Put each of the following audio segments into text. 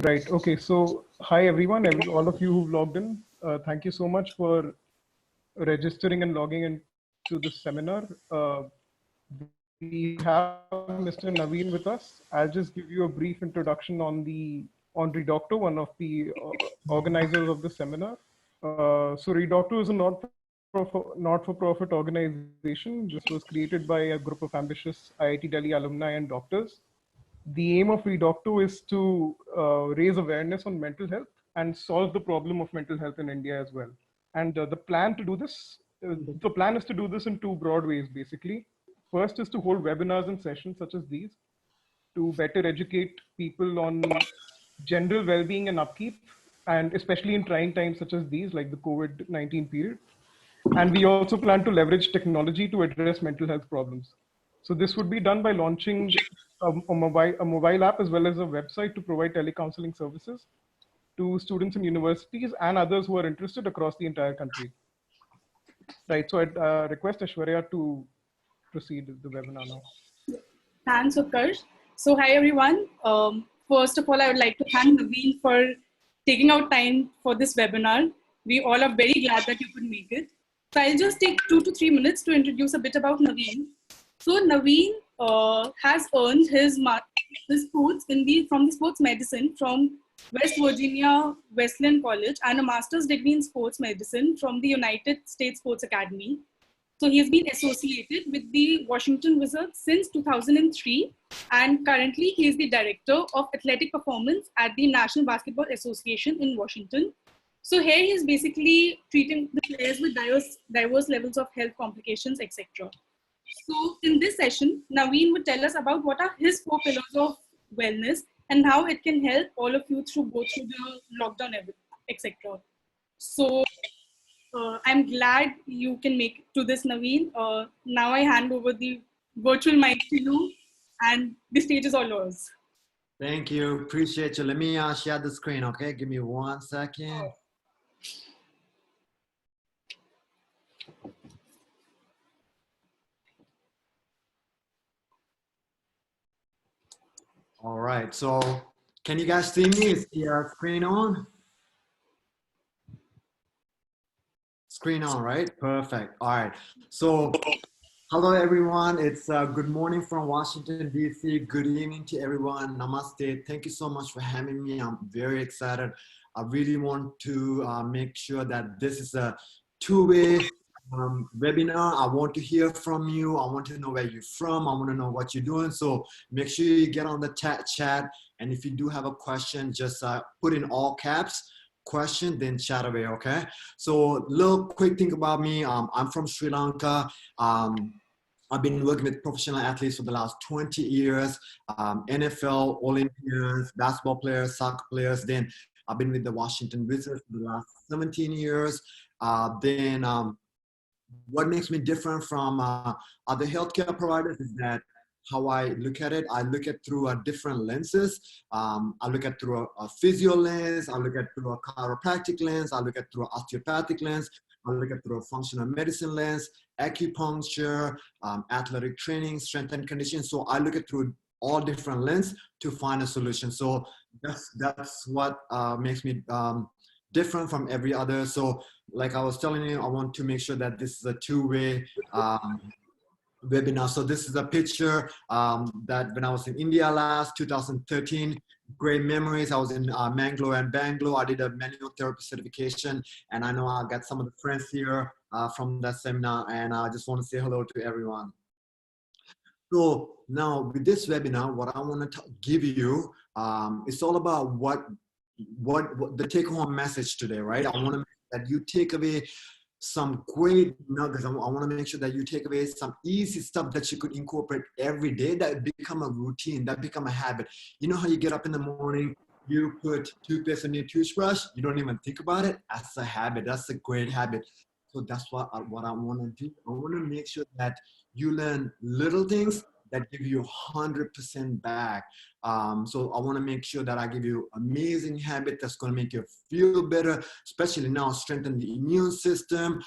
Right. Okay. So, hi everyone, all of you who've logged in. Thank you so much for registering and logging into this seminar. We have Mr. Navin with us. I'll just give you a brief introduction on the Redocto, one of the organizers of the seminar. So, Redocto is a not-for-profit organization. This was created by a group of ambitious IIT Delhi alumni and doctors. The aim of Redocto is to raise awareness on mental health and solve the problem of mental health in India as well. And the plan is to do this in two broad ways, basically. First is to hold webinars and sessions such as these to better educate people on general well-being and upkeep, and especially in trying times such as these, like the COVID-19 period. And we also plan to leverage technology to address mental health problems. So this would be done by launching a mobile app as well as a website to provide telecounseling services to students in universities and others who are interested across the entire country. Right, so I'd request Aishwarya to proceed with the webinar now. Thanks, Utkarsh. So hi everyone. First of all, I would like to thank Navin for taking out time for this webinar. We all are very glad that you could make it. So I'll just take 2 to 3 minutes to introduce a bit about Navin. So Navin has earned his sports from the sports medicine from West Virginia Wesleyan College and a master's degree in sports medicine from the United States Sports Academy. So he has been associated with the Washington Wizards since 2003, and currently he is the director of athletic performance at the National Basketball Association in Washington. So here he is basically treating the players with diverse levels of health complications, etc. So in this session, Navin would tell us about what are his 4 pillars of wellness and how it can help all of you to go through the lockdown, etc. So I'm glad you can make it to this, Navin. Now I hand over the virtual mic to you, and the stage is all yours. Thank you. Appreciate you. Let me share the screen, okay? Give me 1 second. All right. So can you guys see me? Is the screen on? Screen on, right? Perfect. All right. So hello, everyone. It's good morning from Washington, D.C. Good evening to everyone. Namaste. Thank you so much for having me. I'm very excited. I really want to make sure that this is a two-way webinar. I want to hear from you. I want to know where you're from. I want to know what you're doing. So make sure you get on the chat. And if you do have a question, just put in all caps. Question, then chat away, okay? So little quick thing about me. I'm from Sri Lanka. I've been working with professional athletes for the last 20 years, NFL, Olympians, basketball players, soccer players. Then I've been with the Washington Wizards for the last 17 years. What makes me different from other healthcare providers is that how I look at it, I look at through different lenses. I look at through a physio lens, I look at through a chiropractic lens, I look at through an osteopathic lens, I look at through a functional medicine lens, acupuncture, athletic training, strength and conditioning. So I look at through all different lenses to find a solution. So that's what makes me different from every other. So like I was telling you, I want to make sure that this is a two-way webinar. So this is a picture that when I was in India last 2013, great memories. I was in Mangalore and Bangalore. I did a manual therapy certification, and I know I got some of the friends here from that seminar, and I just want to say hello to everyone. So now with this webinar, what I want to give you, it's all about what the take-home message today, right? I want to make that you take away some great nuggets. I want to make sure that you take away some easy stuff that you could incorporate every day, that become a routine, that become a habit. You know how you get up in the morning, you put toothpaste in your toothbrush, you don't even think about it? That's a habit. That's a great habit. So that's what I want to do. I want to make sure that you learn little things that give you 100% back. So I want to make sure that I give you amazing habit that's going to make you feel better, especially now strengthen the immune system.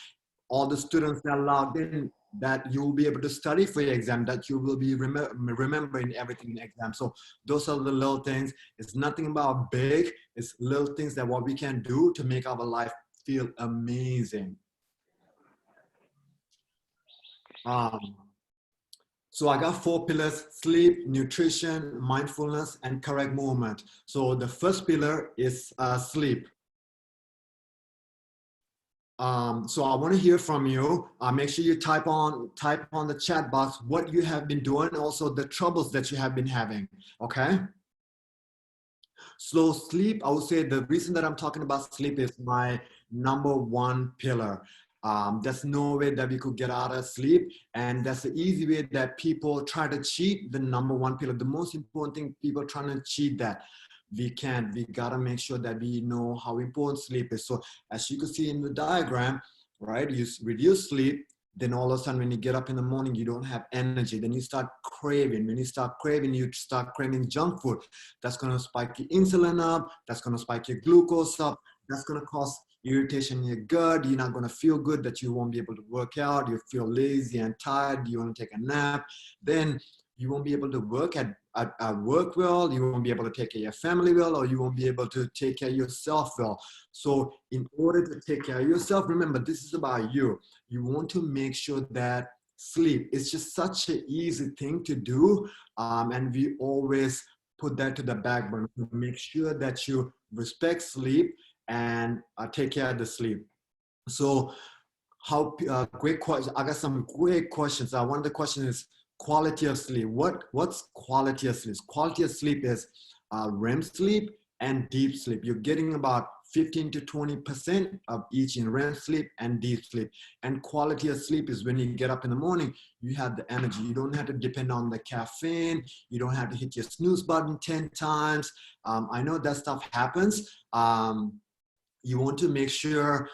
All the students that logged in, that you will be able to study for your exam, that you will be remembering everything in the exam. So those are the little things. It's nothing about big. It's little things that what we can do to make our life feel amazing. So I got 4 pillars: sleep, nutrition, mindfulness, and correct movement. So the first pillar is sleep. So I want to hear from you. Make sure you type on the chat box what you have been doing, also the troubles that you have been having, okay? So sleep, I would say the reason that I'm talking about sleep is my #1 pillar. There's no way that we could get out of sleep, and that's the easy way that people try to cheat the #1 pillar. The most important thing, people trying to cheat that. We can't. We gotta make sure that we know how important sleep is. So as you can see in the diagram, right, you reduce sleep, then all of a sudden when you get up in the morning, you don't have energy. Then you start craving. When you start craving, you start craving junk food. That's gonna spike your insulin up. That's gonna spike your glucose up. That's gonna cause irritation in your gut. You're not gonna feel good, that you won't be able to work out. You feel lazy and tired. You wanna take a nap. Then you won't be able to work at work well. You won't be able to take care of your family well, or you won't be able to take care of yourself well. So in order to take care of yourself, remember, this is about you. You want to make sure that sleep is just such an easy thing to do. And we always put that to the back burner. Make sure that you respect sleep and take care of the sleep. So how great question. I got some great questions. One of the questions is quality of sleep. What's quality of sleep? Quality of sleep is REM sleep and deep sleep. You're getting about 15 to 20% of each in REM sleep and deep sleep. And quality of sleep is when you get up in the morning, you have the energy. You don't have to depend on the caffeine. You don't have to hit your snooze button 10 times. I know that stuff happens. You want to make sure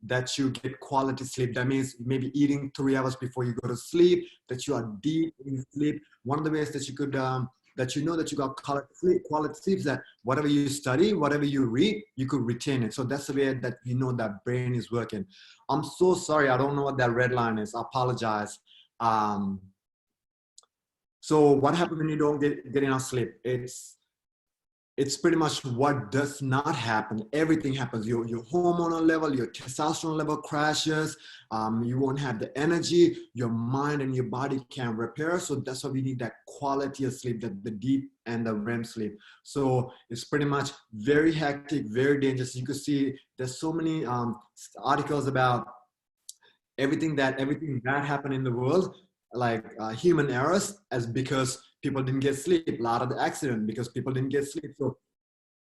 that you get quality sleep. That means maybe eating 3 hours before you go to sleep, that you are deep in sleep. One of the ways that you could, that you know that you got quality sleep is that whatever you study, whatever you read, you could retain it. So that's the way that you know that brain is working. I'm so sorry, I don't know what that red line is. I apologize. So what happens when you don't get enough sleep? It's pretty much what does not happen. Everything happens. Your hormonal level, your testosterone level crashes. You won't have the energy. Your mind and your body can't repair. So that's why we need that quality of sleep, the deep and the REM sleep. So it's pretty much very hectic, very dangerous. You can see there's so many articles about everything that happened in the world, like human errors, as because people didn't get sleep. A lot of the accident because people didn't get sleep. So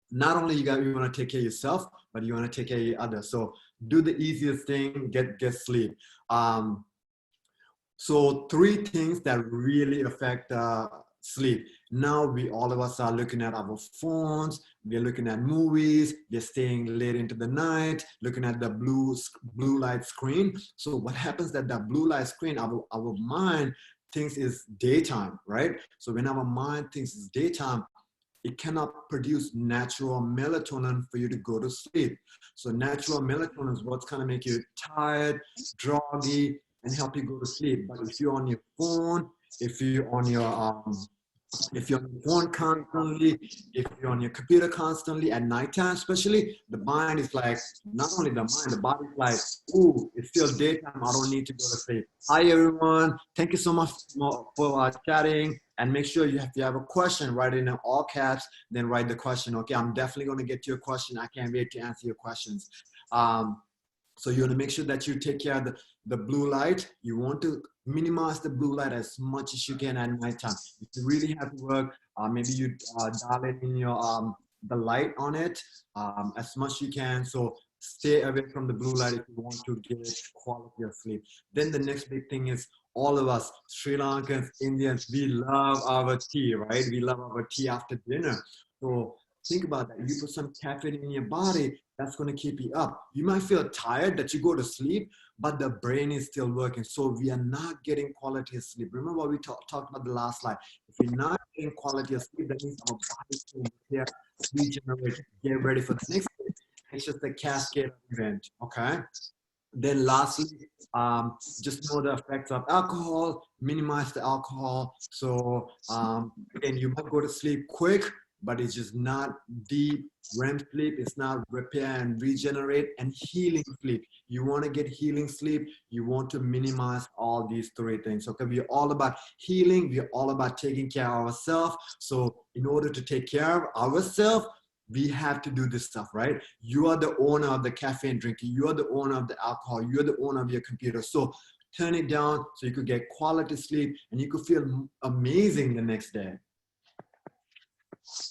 not only you want to take care of yourself, but you want to take care of others. So do the easiest thing, get sleep. So 3 things that really affect sleep. Now all of us are looking at our phones, we're looking at movies, we're staying late into the night, looking at the blue light screen. So what happens that blue light screen, our mind thinks is daytime, right? So when our mind thinks it's daytime, it cannot produce natural melatonin for you to go to sleep. So natural melatonin is what's going to make you tired, groggy, and help you go to sleep. But if you're on your phone, if you're on your phone constantly, if you're on your computer constantly at nighttime, especially, the mind is like, not only the mind, the body's like, ooh, it's still daytime, I don't need to go to sleep. Hi everyone, thank you so much for chatting. And make sure if you have a question, write it in all caps, then write the question. Okay, I'm definitely going to get to your question. I can't wait to answer your questions. So you want to make sure that you take care of the blue light. You want to minimize the blue light as much as you can at nighttime. If you really have to work, maybe you dial it in your the light on it as much as you can. So stay away from the blue light if you want to get quality of sleep. Then the next big thing is, all of us, Sri Lankans, Indians, we love our tea, right? We love our tea after dinner. So think about that. You put some caffeine in your body, that's going to keep you up. You might feel tired that you go to sleep, but the brain is still working. So we are not getting quality of sleep. Remember what we talked about the last slide. If you're not getting quality of sleep, that means our body can repair, regenerate, get ready for the next day. It's just a cascade event, okay? Then lastly, just know the effects of alcohol, minimize the alcohol. So again, you might go to sleep quick, but it's just not deep REM sleep. It's not repair and regenerate and healing sleep. You want to get healing sleep. You want to minimize all these three things. Okay, we're all about healing. We're all about taking care of ourselves. So in order to take care of ourselves, we have to do this stuff, right? You are the owner of the caffeine drinking. You are the owner of the alcohol. You're the owner of your computer. So turn it down so you could get quality sleep and you could feel amazing the next day.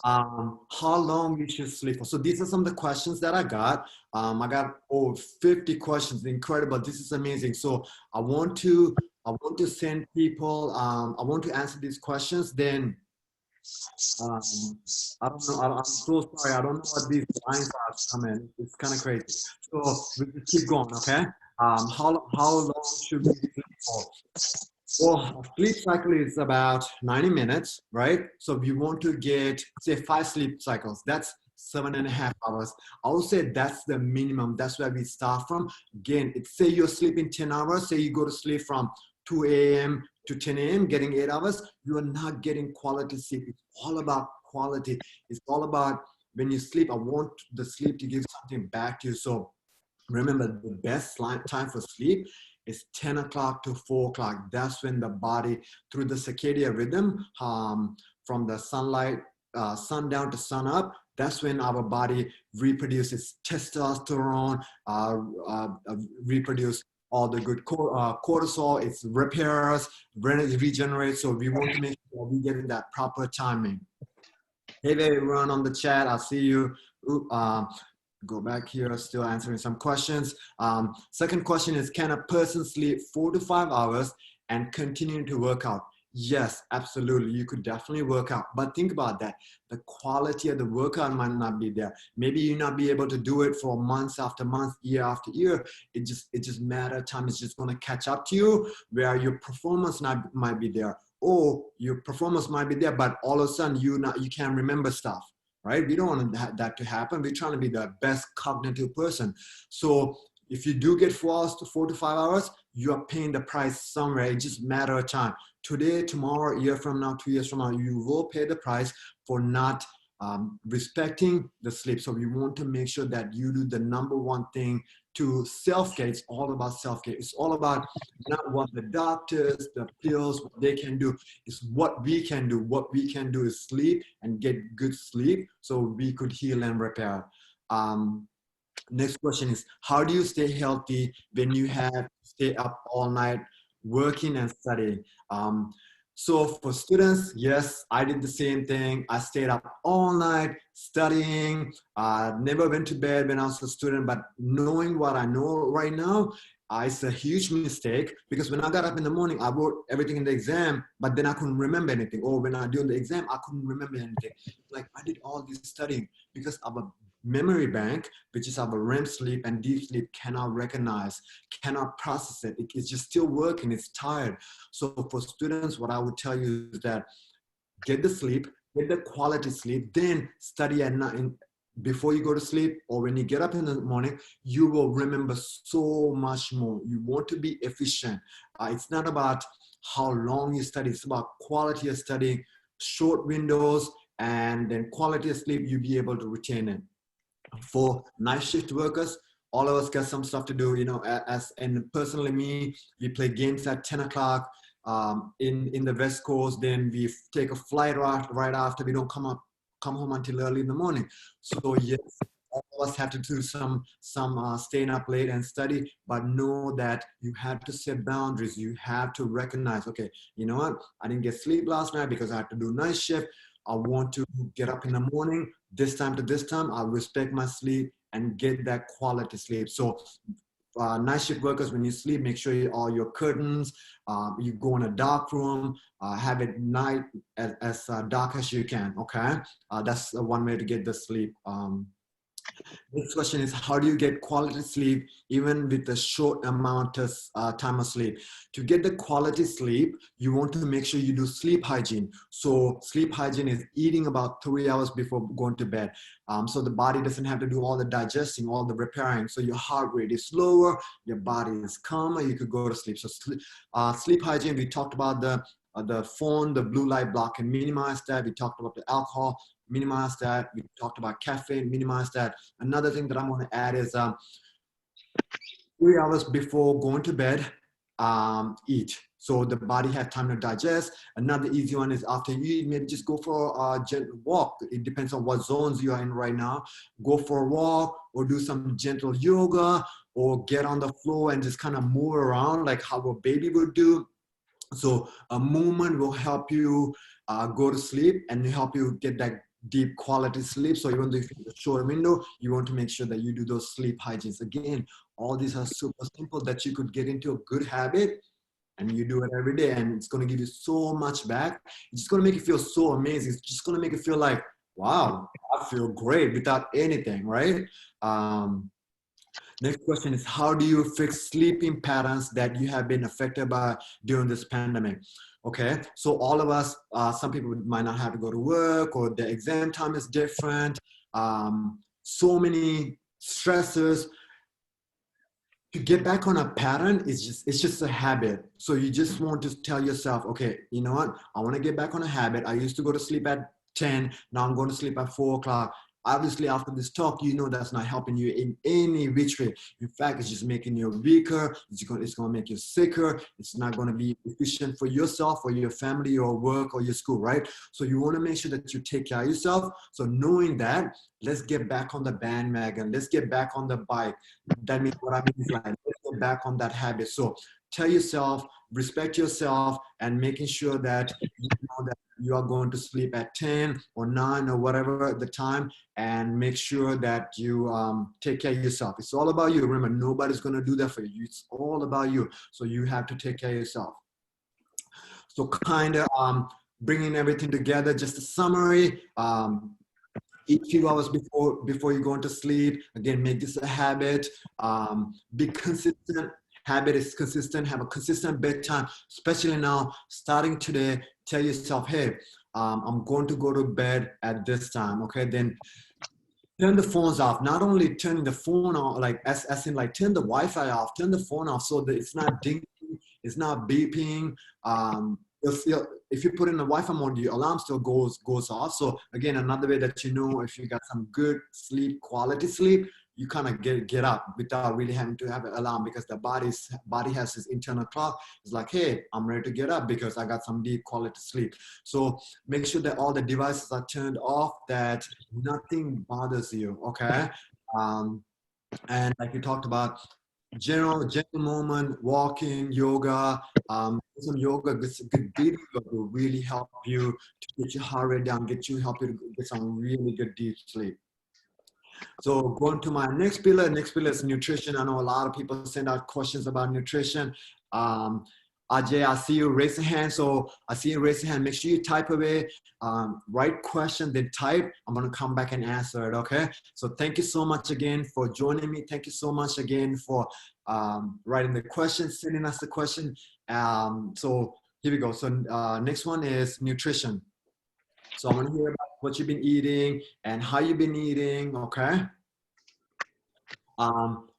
How long you should sleep for. So these are some of the questions that I got. I got over 50 questions. Incredible. This is amazing. So I want to send people, I want to answer these questions. Then I don't know. I'm so sorry. I don't know what these lines are coming. It's kind of crazy. So we just keep going, okay? How long should we sleep for? Well, a sleep cycle is about 90 minutes, right? So if you want to get, say, 5 sleep cycles, that's 7.5 hours. I would say that's the minimum. That's where we start from. Again, say you're sleeping 10 hours, say you go to sleep from 2 a.m. to 10 a.m., getting 8 hours, you are not getting quality sleep. It's all about quality. It's all about when you sleep, I want the sleep to give something back to you. So remember, the best time for sleep is 10 o'clock to 4 o'clock. That's when the body, through the circadian rhythm, from the sunlight, sundown to sun up, that's when our body reproduces testosterone, reproduce all the good cortisol, it repairs, regenerates. So we want to make sure we get in that proper timing. Hey there, everyone on the chat, I see you. Go back here, still answering some questions. Second question is, can a person sleep 4 to 5 hours and continue to work out? Yes, absolutely. You could definitely work out. But think about that. The quality of the workout might not be there. Maybe you not be able to do it for months after months, year after year. It just matter of time. It's just going to catch up to you where your performance might be there. Or your performance might be there, but all of a sudden you can't remember stuff. Right? We don't want that to happen. We're trying to be the best cognitive person. So if you do get 4 to 5 hours, you are paying the price somewhere. It's just a matter of time. Today, tomorrow, a year from now, 2 years from now, you will pay the price for not respecting the sleep. So we want to make sure that you do the number one thing to self-care. It's all about self-care. It's all about not what the doctors, the pills, what they can do. It's what we can do. What we can do is sleep and get good sleep so we could heal and repair. Next question is, how do you stay healthy when you have to stay up all night working and studying? So for students, yes, I did the same thing. I stayed up all night studying. Never went to bed when I was a student, but knowing what I know right now, it's a huge mistake because when I got up in the morning, I wrote everything in the exam, but then I couldn't remember anything. Or when I do the exam, I couldn't remember anything. Like I did all this studying because our memory bank, which is our REM sleep and deep sleep, cannot recognize, cannot process it. It's just still working. It's tired. So for students, what I would tell you is that get the sleep, get the quality sleep, then study at night. Before you go to sleep or when you get up in the morning, you will remember so much more. You want to be efficient. It's not about how long you study. It's about quality of studying, short windows, and then quality of sleep, you'll be able to retain it. For night shift workers, all of us got some stuff to do, and personally me, we play games at 10 o'clock in the West Coast, then we take a flight right after. We don't come home until early in the morning. So yes, all of us have to do some staying up late and study, but know that you have to set boundaries. You have to recognize, okay, you know what? I didn't get sleep last night because I had to do night shift. I want to get up in the morning, this time to this time. I'll respect my sleep and get that quality sleep. So night shift workers, when you sleep, make sure all your curtains, you go in a dark room, have it night as dark as you can, okay? That's one way to get the sleep. Next question is, how do you get quality sleep even with a short amount of time of sleep? To get the quality sleep, you want to make sure you do sleep hygiene. So sleep hygiene is eating about 3 hours before going to bed. So the body doesn't have to do all the digesting, all the repairing. So your heart rate is lower, your body is calmer, you could go to sleep. So sleep hygiene, we talked about the phone, the blue light block, and minimize that. We talked about the alcohol, minimize that. We talked about caffeine, minimize that. Another thing that I'm going to add is 3 hours before going to bed, eat. So the body has time to digest. Another easy one is after you eat, maybe just go for a gentle walk. It depends on what zones you are in right now. Go for a walk or do some gentle yoga or get on the floor and just kind of move around like how a baby would do. So a movement will help you go to sleep and help you get that deep quality sleep. So even though if you have a short window, you want to make sure that you do those sleep hygienes. Again, all these are super simple that you could get into a good habit and you do it every day, and it's going to give you so much back. It's just going to make you feel so amazing. It's just going to make you feel like, wow, I feel great without anything, right? Next question is, how do you fix sleeping patterns that you have been affected by during this pandemic? Okay, so all of us, some people might not have to go to work, or the exam time is different. So many stressors. To get back on a pattern, it's just a habit. So you just want to tell yourself, okay, you know what? I want to get back on a habit. I used to go to sleep at 10. Now I'm going to sleep at 4 o'clock. Obviously, after this talk, you know that's not helping you in any which way. In fact, it's just making you weaker. It's going to make you sicker. It's not going to be efficient for yourself or your family or work or your school, right? So you want to make sure that you take care of yourself. So knowing that, let's get back on the bandwagon. Let's get back on the bike. That means what I mean is like, let's get back on that habit. So tell yourself, respect yourself, and making sure that you know that you are going to sleep at 10 or 9 or whatever the time, and make sure that you take care of yourself. It's all about you. Remember, nobody's going to do that for you. It's all about you. So you have to take care of yourself. So kind of bringing everything together, just a summary. Eat 2 hours before you go into sleep. Again, make this a habit. Be consistent. Habit is consistent. Have a consistent bedtime, especially now, starting today. Tell yourself, hey, I'm going to go to bed at this time. Okay, then turn the phones off. Not only turning the phone off, like as in like turn the Wi-Fi off, turn the phone off so that it's not dinging, it's not beeping. If you put in the Wi-Fi mode, your alarm still goes off. So again, another way that you know if you got some good sleep, quality sleep, you kind of get up without really having to have an alarm, because the body has this internal clock. It's like, hey, I'm ready to get up because I got some deep quality sleep. So make sure that all the devices are turned off, that nothing bothers you, okay? And like we talked about, gentle moment, walking, yoga, some yoga, good breathing will really help you to get your heart rate down, help you to get some really good deep sleep. So going to my next pillar is nutrition. I know a lot of people send out questions about nutrition. Ajay, I see you raise a hand. So I see you raise a hand. Make sure you type away, write question, then type. I'm going to come back and answer it, okay? So thank you so much again for joining me. Thank you so much again for writing the question, sending us the question. So here we go. So next one is nutrition. So I want to hear about what you've been eating and how you've been eating, okay?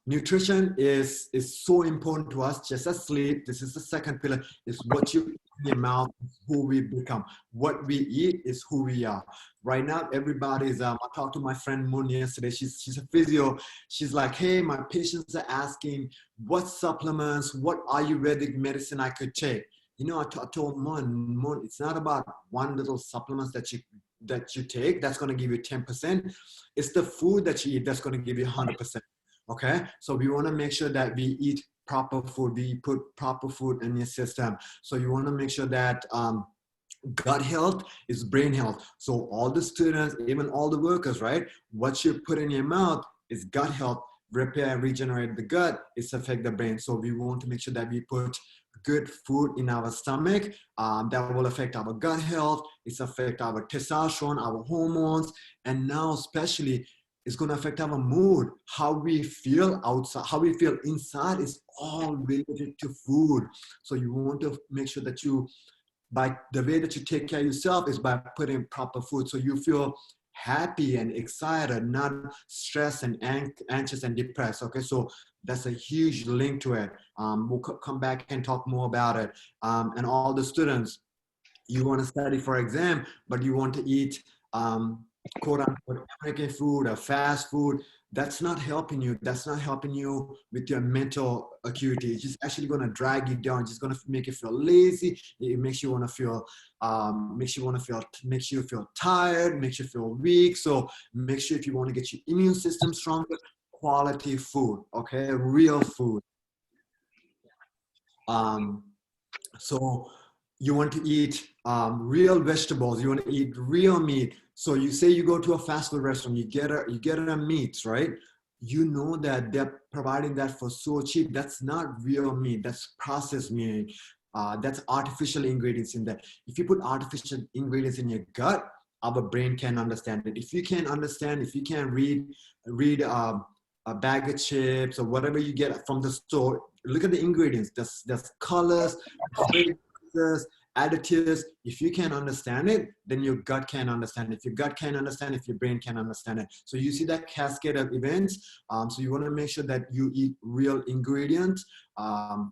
Nutrition is so important to us, just as sleep. This is the second pillar, is what you put in your mouth is who we become. What we eat is who we are. Right now, everybody's, I talked to my friend Moon yesterday. She's a physio. She's like, hey, my patients are asking what supplements, what Ayurvedic medicine I could take. You know, I told Moon, it's not about one little supplements that you take that's going to give you 10%. It's the food that you eat that's going to give you 100%. Okay, so we want to make sure that we eat proper food. We put proper food in your system. So you want to make sure that gut health is brain health. So all the students, even all the workers, right? What you put in your mouth is gut health. Repair and regenerate the gut, it's affect the brain. So we want to make sure that we put good food in our stomach that will affect our gut health. It's affect our testosterone, our hormones, and now especially It's going to affect our mood. How we feel outside, how we feel inside is all related to food. So you want to make sure that by the way that you take care of yourself is by putting proper food. So you feel happy and excited, not stressed and anxious and depressed. Okay, so that's a huge link to it. We'll come back and talk more about it. And all the students, you want to study for exam, but you want to eat quote unquote American food or fast food, that's not helping you. That's not helping you with your mental acuity. It's just actually going to drag you down. It's just going to make you feel lazy. It makes you want to feel, makes you feel tired, makes you feel weak. So make sure if you want to get your immune system stronger, quality food, okay, real food. So you want to eat real vegetables. You want to eat real meat. So you say you go to a fast food restaurant, you get a meat, right? You know that they're providing that for so cheap. That's not real meat. That's processed meat. That's artificial ingredients in that. If you put artificial ingredients in your gut, our brain can understand it. If you can't understand, if you can't read a bag of chips or whatever you get from the store, look at the ingredients. There's colors, fragrances, additives. If you can't understand it, then your gut can't understand it. If your gut can't understand it, if your brain can't understand it. So you see that cascade of events. So you want to make sure that you eat real ingredients,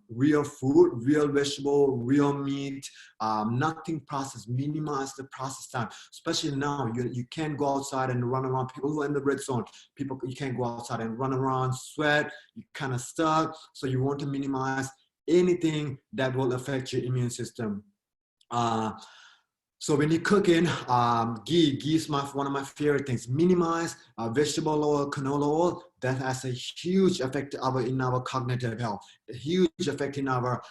real food, real vegetable, real meat, nothing processed. Minimize the process time. Especially now, you can't go outside and run around. People who are in the red zone, you can't go outside and run around, sweat, you kind of stuck. So you want to minimize anything that will affect your immune system. So when you're cooking, ghee is one of my favorite things. Minimize vegetable oil, canola oil. That has a huge effect in our cognitive health, a huge effect in our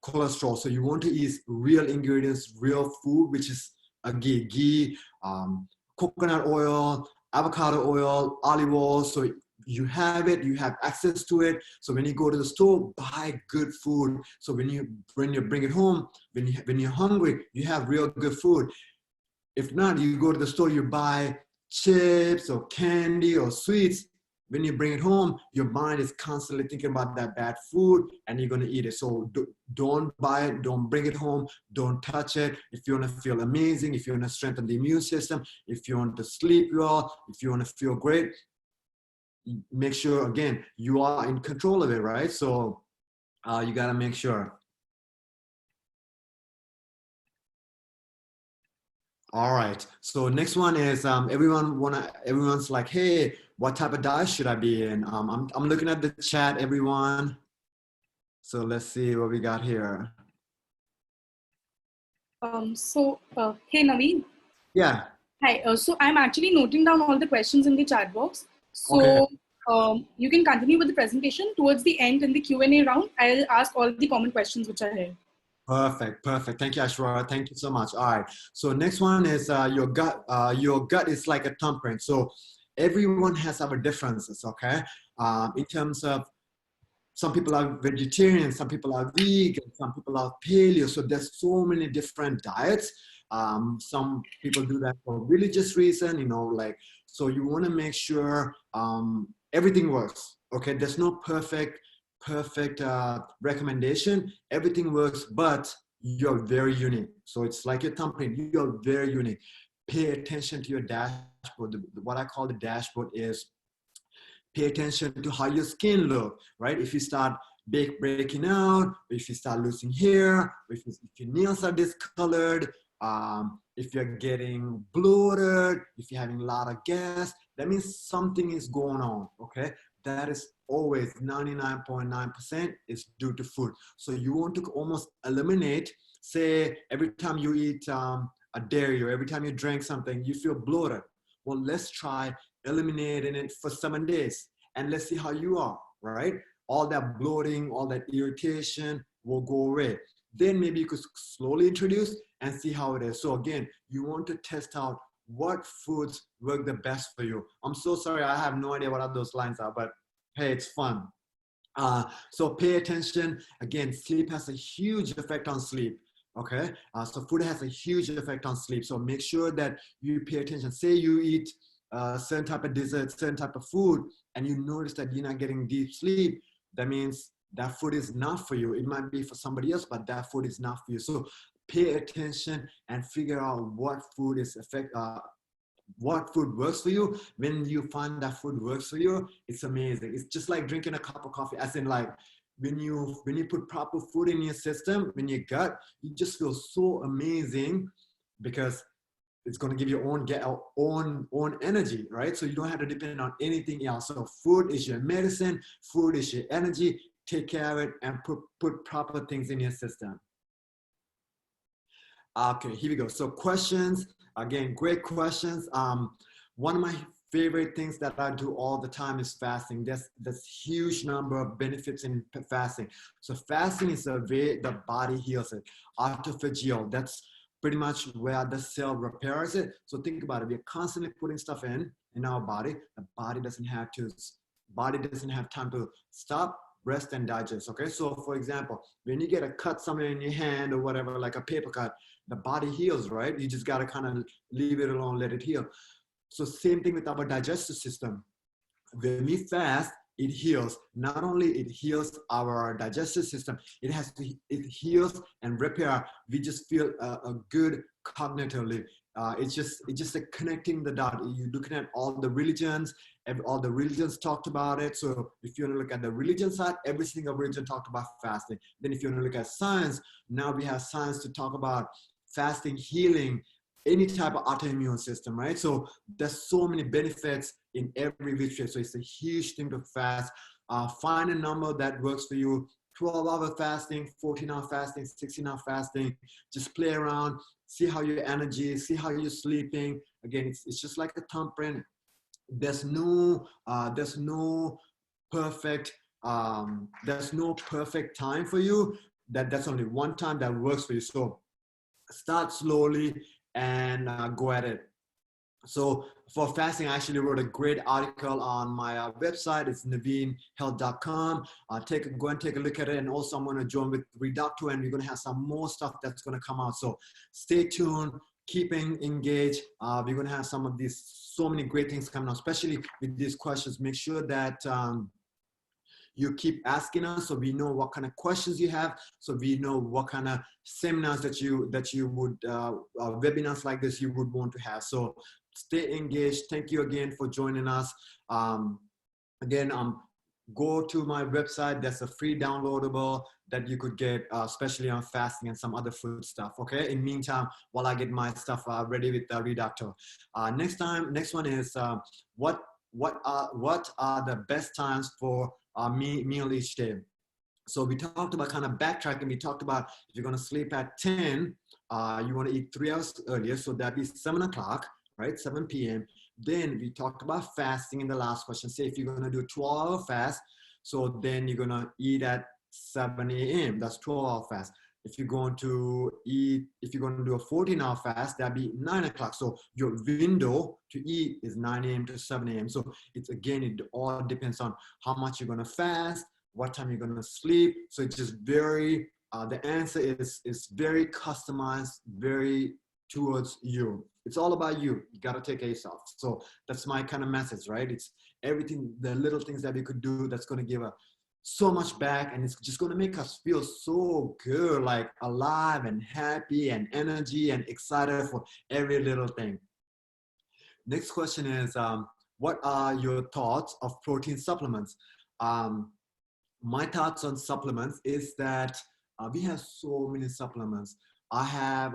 cholesterol. So you want to eat real ingredients, real food, which is ghee, coconut oil, avocado oil, olive oil. So you have it, you have access to it. So when you go to the store, buy good food. So when you bring it home, when you're hungry, you have real good food. If not, you go to the store, you buy chips or candy or sweets. When you bring it home, your mind is constantly thinking about that bad food and you're going to eat it. So don't buy it, don't bring it home, don't touch it. If you want to feel amazing, if you want to strengthen the immune system, if you want to sleep well, if you want to feel great, make sure, again, you are in control of it, right? So you got to make sure. All right. So next one is everyone's like, hey, what type of diet should I be in? I'm looking at the chat, everyone. So let's see what we got here. Hey, Navin. Yeah. Hi. So I'm actually noting down all the questions in the chat box. So Okay. you can continue with the presentation. Towards the end in the Q&A round, I'll ask all the common questions which are here. Perfect. Thank you, Ashwara. Thank you so much. All right. So next one is your gut. Your gut is like a thumbprint. So everyone has our differences, okay? In terms of, some people are vegetarian, some people are vegan, some people are paleo. So there's so many different diets. Some people do that for religious reason, so you want to make sure everything works. Okay, there's no perfect recommendation. Everything works, but you're very unique. So it's like your thumbprint. You're very unique. Pay attention to your dashboard. What I call the dashboard is pay attention to how your skin looks, right? If you start breaking out, if you start losing hair, if your nails are discolored, if you're getting bloated, if you're having a lot of gas, that means something is going on, okay? That is always 99.9% is due to food. So you want to almost eliminate, say, every time you eat a dairy or every time you drink something, you feel bloated. Well, let's try eliminating it for 7 days and let's see how you are, right? All that bloating, all that irritation will go away. Then maybe you could slowly introduce and see how it is. So again, you want to test out what foods work the best for you. I'm so sorry, I have no idea what those lines are, but hey, it's fun. So pay attention. Again, sleep has a huge effect on sleep. Okay, so food has a huge effect on sleep. So make sure that you pay attention. Say you eat certain type of dessert, certain type of food, and you notice that you're not getting deep sleep, that means that food is not for you. It might be for somebody else, but that food is not for you. So pay attention and figure out what food what food works for you. When you find that food works for you, it's amazing. It's just like drinking a cup of coffee, as in like when you put proper food in your system, in your gut, you just feel so amazing because it's going to give you own energy, right? So you don't have to depend on anything else. So food is your medicine, food is your energy. Take care of it and put proper things in your system. Okay, here we go. So questions, again, great questions. One of my favorite things that I do all the time is fasting. There's huge number of benefits in fasting. So fasting is a way the body heals it. Autophagy, that's pretty much where the cell repairs it. So think about it. We're constantly putting stuff in our body. The body doesn't have time to stop, rest, and digest. Okay, so for example, when you get a cut somewhere in your hand or whatever, like a paper cut, the body heals, right? You just got to kind of leave it alone, let it heal. So same thing with our digestive system. When we fast, it heals. Not only it heals our digestive system, it heals and repair. We just feel a good cognitively. It's just like connecting the dot. You're looking at all the religions, and all the religions talked about it. So if you want to look at the religion side, every single religion talked about fasting. Then if you want to look at science, now we have science to talk about fasting, healing, any type of autoimmune system, right? So there's so many benefits in every which way. So it's a huge thing to fast. Find a number that works for you. 12-hour fasting, 14-hour fasting, 16-hour fasting. Just play around, see how your energy is, see how you're sleeping. Again, it's just like a thumbprint. There's no perfect time for you. That's only one time that works for you. So start slowly and go at it. So for fasting, I actually wrote a great article on my website. It's navinhealth.com. Go and take a look at it. And also I'm going to join with Reducto, and we're going to have some more stuff that's going to come out. So stay tuned, keep engaged. We're going to have so many great things coming out, especially with these questions. Make sure that you keep asking us, so we know what kind of questions you have, so we know what kind of seminars that you would, webinars like this you would want to have. So stay engaged. Thank you again for joining us. Again, go to my website. There's a free downloadable that you could get, especially on fasting and some other food stuff. Okay. In meantime, while I get my stuff ready with Reducto. Next one is what are the best times for meal each day. So we talked about kind of backtracking. We talked about if you're going to sleep at 10, you want to eat 3 hours earlier. So that'd be 7 o'clock, right? 7 p.m. Then we talked about fasting in the last question. Say if you're going to do a 12-hour fast, so then you're going to eat at 7 a.m. That's 12-hour fast. If you're going to do a 14-hour fast, that'd be 9 o'clock. So your window to eat is 9 a.m. to 7 a.m. So it all depends on how much you're going to fast, what time you're going to sleep. So it's just the answer is very customized, very towards you. It's all about you. You got to take care of yourself. So that's my kind of message, right? It's everything, the little things that we could do that's going to give so much back, and it's just going to make us feel so good, like alive and happy and energy and excited for every little thing. Next question is, what are your thoughts of protein supplements? My thoughts on supplements is that we have so many supplements. I have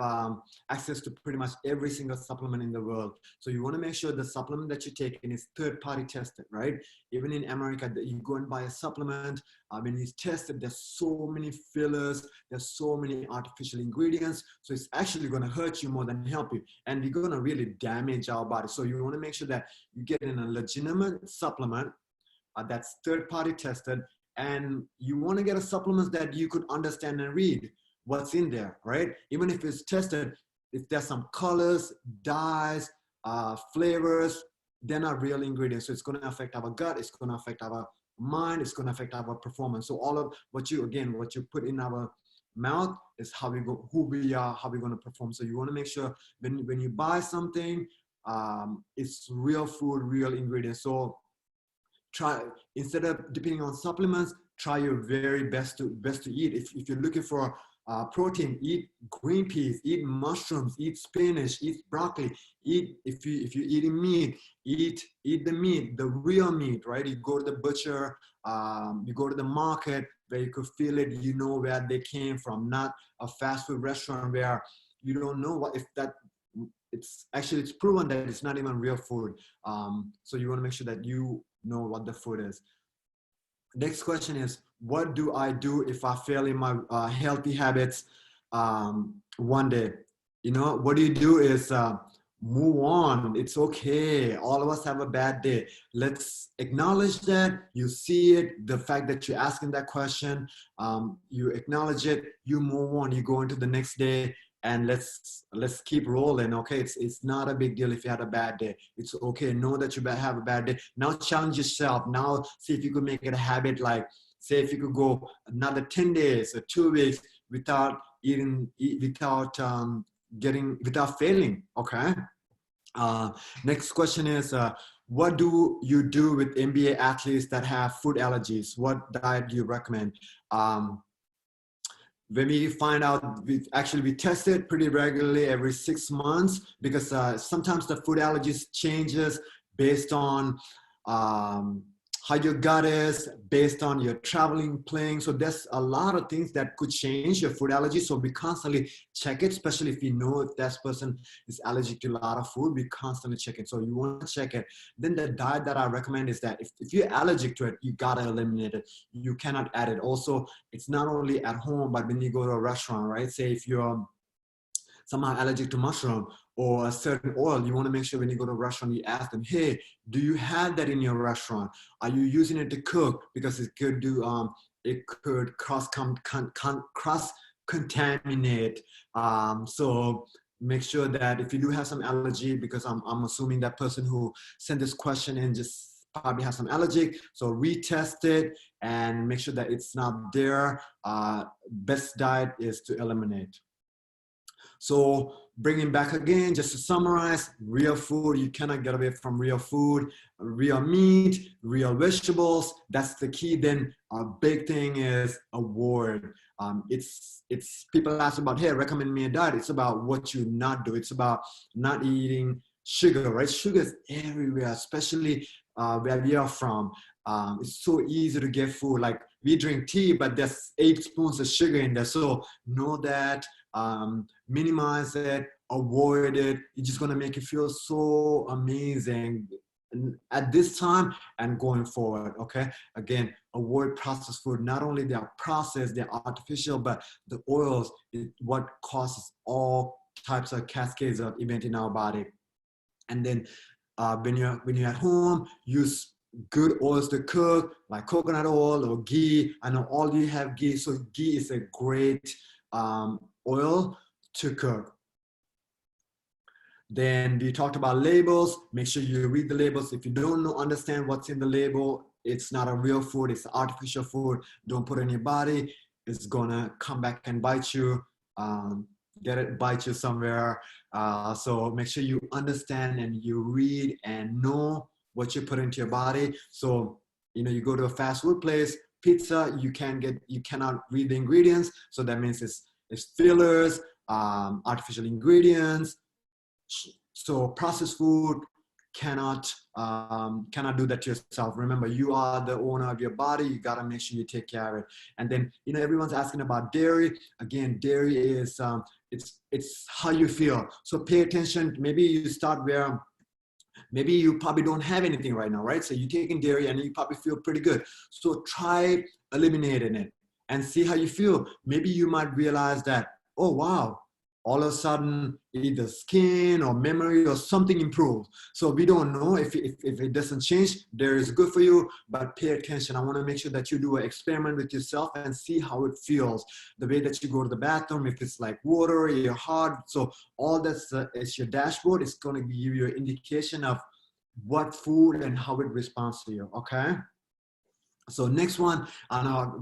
access to pretty much every single supplement in the world. So you want to make sure the supplement that you're taking is third-party tested, right? Even in America, you go and buy a supplement. When it's tested, there's so many fillers, there's so many artificial ingredients. So it's actually going to hurt you more than help you. And we're going to really damage our body. So you want to make sure that you get in a legitimate supplement that's third-party tested. And you want to get a supplement that you could understand and read what's in there, right? Even if it's tested, if there's some colors, dyes, flavors, they're not real ingredients. So it's going to affect our gut, it's going to affect our mind, it's going to affect our performance. So all of what you put in our mouth is who we are, how we're going to perform. So you want to make sure when you buy something, it's real food, real ingredients. So try, instead of depending on supplements, try your very best to eat. If you're looking for protein, eat green peas, eat mushrooms, eat spinach, eat broccoli, eat, if you're eating meat, eat the meat, the real meat, right? You go to the butcher, you go to the market where you could feel it, you know where they came from, not a fast food restaurant where you don't know what, if that, it's proven that it's not even real food. So you want to make sure that you know what the food is. Next question is, what do I do if I fail in my healthy habits one day? You know, what you do is move on. It's okay. All of us have a bad day. Let's acknowledge that. You see it, the fact that you're asking that question, you acknowledge it, you move on, you go into the next day, and let's keep rolling. Okay, it's not a big deal if you had a bad day. It's okay. Know that you have a bad day. Now challenge yourself. Now see if you could make it a habit. Like, say if you could go another 10 days or 2 weeks without eating, without failing. Okay. Next question is, what do you do with NBA athletes that have food allergies? What diet do you recommend? When we find out, we test it pretty regularly every 6 months, because sometimes the food allergies changes based on how your gut is, based on your traveling, playing. So there's a lot of things that could change your food allergy. So we constantly check it, especially if you know if that person is allergic to a lot of food, we constantly check it. So you want to check it. Then the diet that I recommend is that if you're allergic to it, you got to eliminate it. You cannot add it. Also, it's not only at home, but when you go to a restaurant, right? Say if you're somehow allergic to mushroom or a certain oil, you want to make sure when you go to a restaurant, you ask them, hey, do you have that in your restaurant? Are you using it to cook? Because it could do, it could cross-contaminate. So make sure that if you do have some allergy, because I'm assuming that person who sent this question in just probably has some allergy, so retest it and make sure that it's not there. Best diet is to eliminate. So bringing back again, just to summarize, real food, you cannot get away from real food, real meat, real vegetables, that's the key. Then a big thing is avoid. It's people ask about, hey, recommend me a diet. It's about what you not do. It's about not eating sugar, right? Sugar is everywhere, especially where we are from. It's so easy to get food. Like we drink tea, but there's 8 spoons of sugar in there. So know that, minimize it, avoid it. It's just gonna make you feel so amazing at this time and going forward. Okay, again, avoid processed food. Not only they are processed, they're artificial, but the oils is what causes all types of cascades of event in our body. And then when you're at home, use good oils to cook, like coconut oil or ghee. I know all you have ghee, so ghee is a great oil to cook. Then we talked about labels. Make sure you read the labels. If you don't understand what's in the label, it's not a real food, it's artificial food. Don't put it in your body. It's gonna come back and bite you. Bite you somewhere. So make sure you understand and you read and know what you put into your body. So, you go to a fast food place, pizza, you cannot read the ingredients. So that means it's fillers, artificial ingredients. So processed food cannot do that to yourself. Remember, you are the owner of your body. You got to make sure you take care of it. And then, everyone's asking about dairy. Again, dairy is, it's how you feel. So pay attention. Maybe you start where maybe you probably don't have anything right now, right? So you're taking dairy and you probably feel pretty good. So try eliminating it and see how you feel. Maybe you might realize that, oh, wow, all of a sudden either skin or memory or something improved. So we don't know if it doesn't change. Dairy is good for you, but pay attention. I want to make sure that you do an experiment with yourself and see how it feels. The way that you go to the bathroom, if it's like water, your heart. So all that's is your dashboard. It's going to give you an indication of what food and how it responds to you, okay? So next one, I know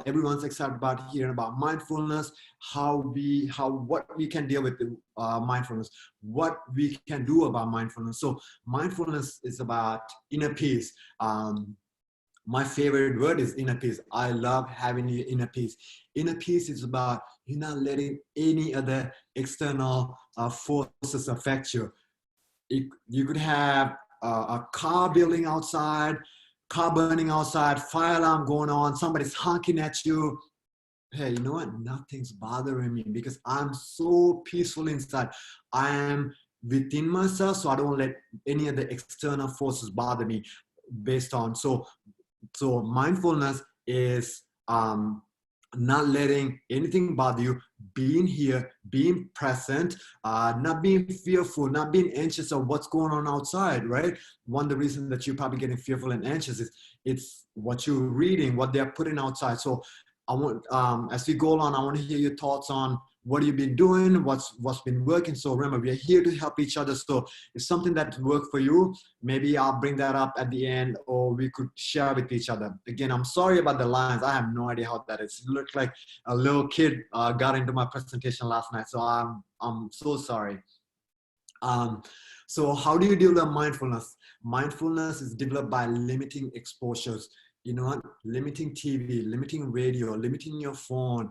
everyone's excited about hearing about mindfulness, what we can deal with the, mindfulness, what we can do about mindfulness. So mindfulness is about inner peace. My favorite word is inner peace. I love having inner peace. Inner peace is about you're not letting any other external forces affect you. You could have a car building outside, car burning outside, fire alarm going on, somebody's honking at you. Hey, you know what? Nothing's bothering me because I'm so peaceful inside. I am within myself, so I don't let any of the external forces bother me based on. So mindfulness is not letting anything bother you, being here, being present, not being fearful, not being anxious of what's going on outside, right? One of the reasons that you're probably getting fearful and anxious is it's what you're reading, what they're putting outside. So I want, as we go on, I want to hear your thoughts on what you've been doing, what's been working. So remember, we are here to help each other. So if something that worked for you, maybe I'll bring that up at the end, or we could share with each other. Again, I'm sorry about the lines. I have no idea how that is. It looked like a little kid got into my presentation last night. So I'm so sorry. So how do you develop mindfulness? Mindfulness is developed by limiting exposures. You know what? Limiting TV, limiting radio, limiting your phone.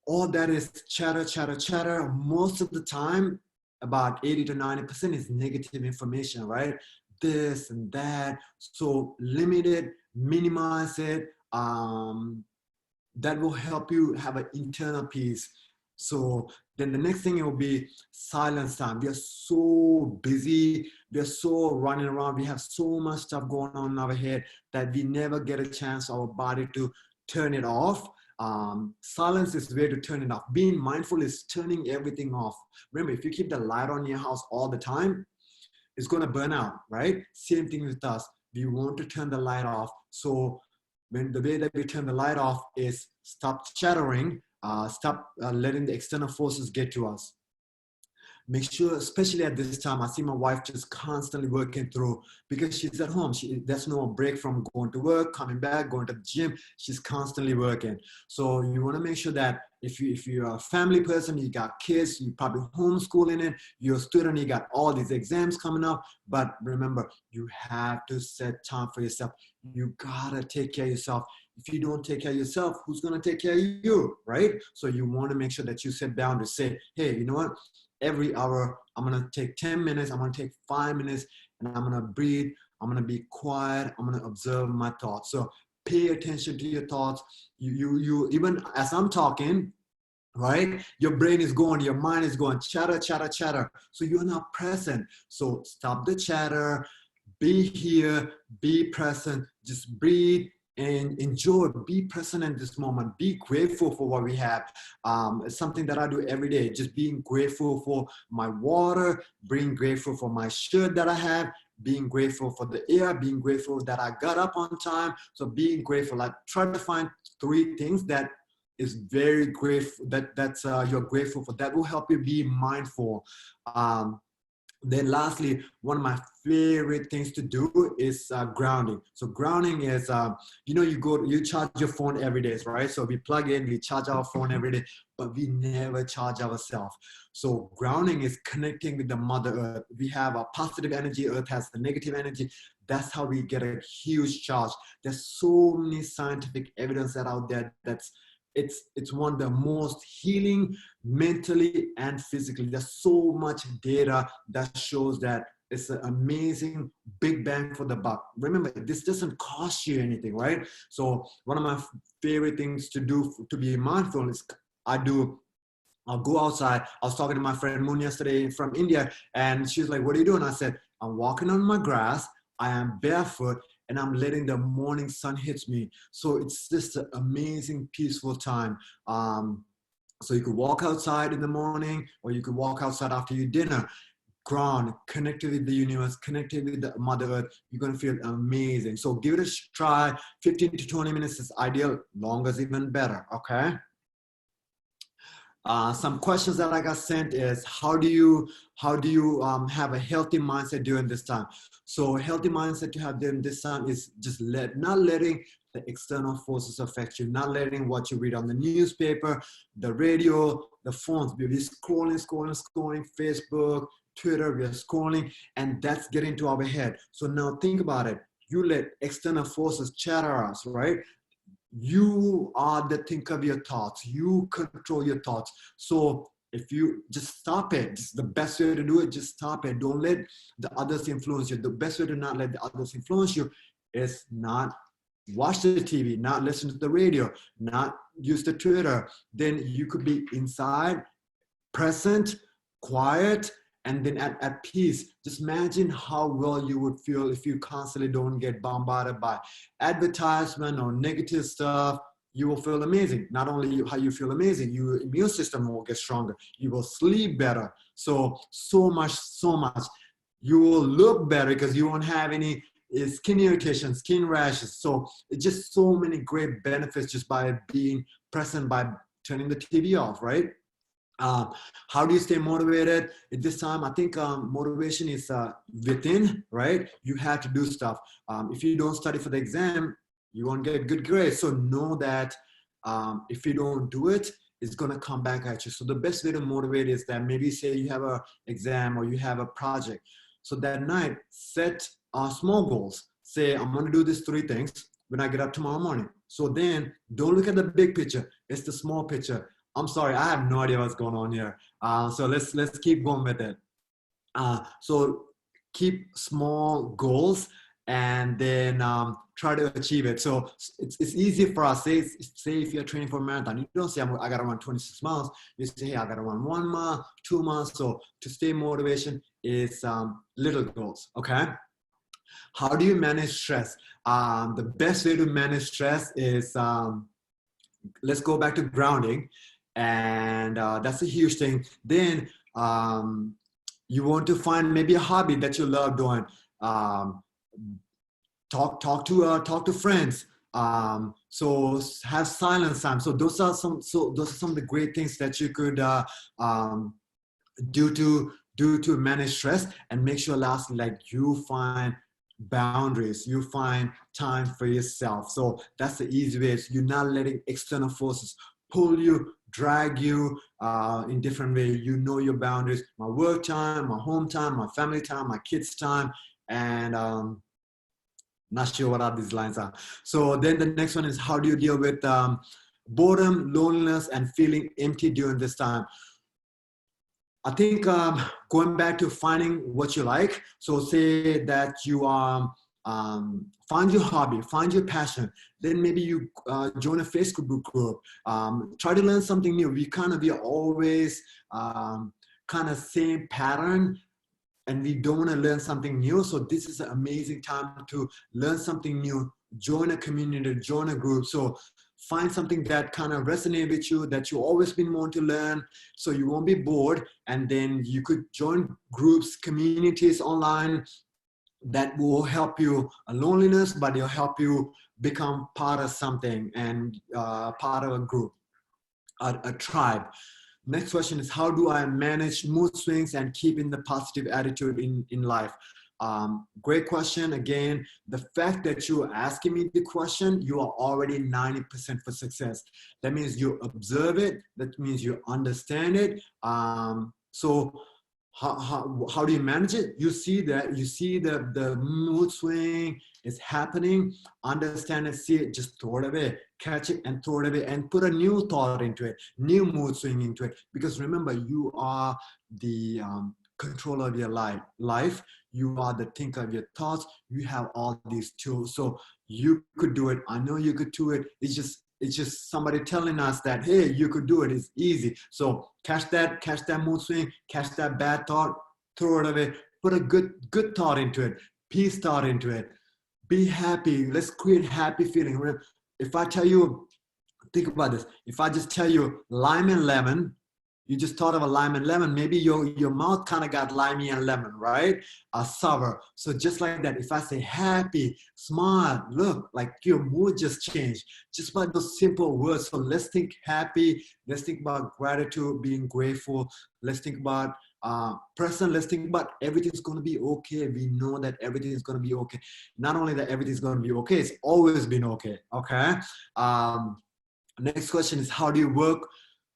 All that is chatter, chatter, chatter. Most of the time, about 80 to 90% is negative information, right? This and that. So limit it, minimize it. That will help you have an internal peace. So then the next thing it will be silence time. We are so busy. We are so running around. We have so much stuff going on in our head that we never get a chance, our body, to turn it off. Silence is where to turn it off. Being mindful is turning everything off. Remember, if you keep the light on in your house all the time, it's going to burn out, right? Same thing with us. We want to turn the light off. So when the way that we turn the light off is stop chattering, stop letting the external forces get to us. Make sure, especially at this time, I see my wife just constantly working through because she's at home. There's no break from going to work, coming back, going to the gym. She's constantly working. So you want to make sure that if you're a family person, you got kids, you probably homeschooling it, you're a student, you got all these exams coming up. But remember, you have to set time for yourself. You gotta take care of yourself. If you don't take care of yourself, who's gonna take care of you, right? So you want to make sure that you set boundaries. Say, hey, you know what? Every hour, I'm gonna take 10 minutes, I'm gonna take 5 minutes, and I'm gonna breathe, I'm gonna be quiet, I'm gonna observe my thoughts. So pay attention to your thoughts. You even as I'm talking, right? Your brain is going, your mind is going, chatter, chatter, chatter. So you're not present. So stop the chatter, be here, be present, just breathe and enjoy, be present in this moment, be grateful for what we have. It's something that I do every day, just being grateful for my water, being grateful for my shirt that I have, being grateful for the air, being grateful that I got up on time. So being grateful, like try to find 3 things that is very grateful, that's you're grateful for. That will help you be mindful. Then lastly, one of my favorite things to do is grounding. So grounding is, you charge your phone every day, right? So we plug in, we charge our phone every day, but we never charge ourselves. So grounding is connecting with the Mother Earth. We have a positive energy, Earth has the negative energy. That's how we get a huge charge. There's so many scientific evidence that out there it's one of the most healing mentally and physically. There's so much data that shows that it's an amazing big bang for the buck. Remember, this doesn't cost you anything, right? So one of my favorite things to do to be mindful is I'll go outside. I was talking to my friend Moon yesterday from India, and she's like, what are you doing? I said, I'm walking on my grass. I am barefoot, and I'm letting the morning sun hit me. So it's just an amazing, peaceful time. So you could walk outside in the morning, or you could walk outside after your dinner. Ground, connected with the universe, connected with the Mother Earth. You're going to feel amazing. So give it a try. 15 to 20 minutes is ideal. Longer is even better, okay? Some questions that I got sent is how do you have a healthy mindset during this time? So a healthy mindset to have during this time is just not letting the external forces affect you, not letting what you read on the newspaper, the radio, the phones. We're scrolling, Facebook, Twitter, we're scrolling, and that's getting to our head. So now think about it. You let external forces chatter us, right? You are the thinker of your thoughts. You control your thoughts. So if you just stop it, just the best way to do it, just stop it. Don't let the others influence you. The best way to not let the others influence you is not watch the TV, not listen to the radio, not use the Twitter. Then you could be inside, present, quiet, and then at peace. Just imagine how well you would feel if you constantly don't get bombarded by advertisement or negative stuff. You will feel amazing. Not only how you feel amazing, your immune system will get stronger. You will sleep better. So much. You will look better because you won't have any skin irritation, skin rashes. So it's just so many great benefits just by being present, by turning the TV off, right? How do you stay motivated at this time? I think motivation is within, right? You have to do stuff. If you don't study for the exam, you won't get good grades. So know that if you don't do it, it's going to come back at you. So the best way to motivate is that maybe say you have an exam or you have a project. So that night, set small goals. Say, I'm going to do these 3 things when I get up tomorrow morning. So then don't look at the big picture. It's the small picture. I'm sorry, I have no idea what's going on here. So let's keep going with it. So keep small goals and then try to achieve it. So it's easy for us. Say if you're training for a marathon, you don't say I gotta run 26 miles. You say, hey, I gotta run 1 mile, 2 miles. So to stay motivation is little goals. Okay. How do you manage stress? The best way to manage stress is let's go back to grounding. And that's a huge thing. Then you want to find maybe a hobby that you love doing. Talk to friends. So have silence time. So those are some of the great things that you could do to manage stress, and make sure lastly, like, you find boundaries, you find time for yourself. So that's the easy way. You're not letting external forces pull you, drag you in different ways. You know your boundaries. My work time, my home time, my family time, my kids time, and not sure what are these lines are. So then the next one is, how do you deal with boredom, loneliness, and feeling empty during this time? I think going back to finding what you like. So say that you find your hobby, find your passion. Then maybe you join a Facebook group. Try to learn something new. We are always kind of same pattern, and we don't want to learn something new. So this is an amazing time to learn something new. Join a community, join a group. So find something that kind of resonates with you, that you've always been wanting to learn, so you won't be bored. And then you could join groups, communities online that will help you loneliness, but it'll help you become part of something and part of a group, a tribe. Next question is, how do I manage mood swings and keeping the positive attitude in life? Great question. Again, the fact that you're asking me the question, you are already 90% for success. That means you observe it. That means you understand it. So how do you manage it? You see the mood swing is happening, understand it, see it, just throw it away, catch it and throw it away, and put a new thought into it, new mood swing into it. Because remember, you are the controller of your life. You are the thinker of your thoughts. You have all these tools, so you could do it. I know you could do it. It's just somebody telling us that, hey, you could do it. It's easy. So catch that mood swing, catch that bad thought, throw it away, put a good thought into it, peace thought into it. Be happy. Let's create happy feeling. If I tell you, think about this. If I just tell you lime and lemon, You just thought of a lime and lemon. Maybe your mouth kind of got limey and lemon, right? Sour. So just like that, if I say happy, smile, look, like your mood just changed. Just by those simple words. So let's think happy. Let's think about gratitude, being grateful. Let's think about present. Let's think about everything's going to be okay. We know that everything is going to be okay. Not only that everything's going to be okay, it's always been okay. Okay. Next question is, how do you work?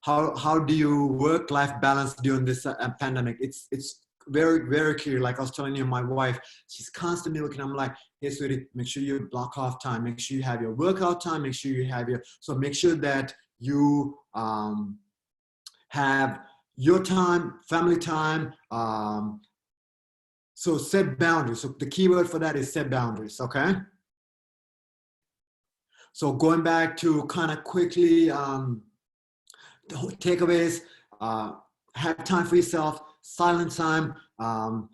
How do you work-life balance during this pandemic? It's very, very clear. Like I was telling you, my wife, she's constantly looking. I'm like, hey, sweetie, make sure you block off time. Make sure you have your workout time. Make sure you have so make sure that you have your time, family time. So set boundaries. So the key word for that is set boundaries, okay? So going back to kind of quickly, takeaways, have time for yourself, silent time.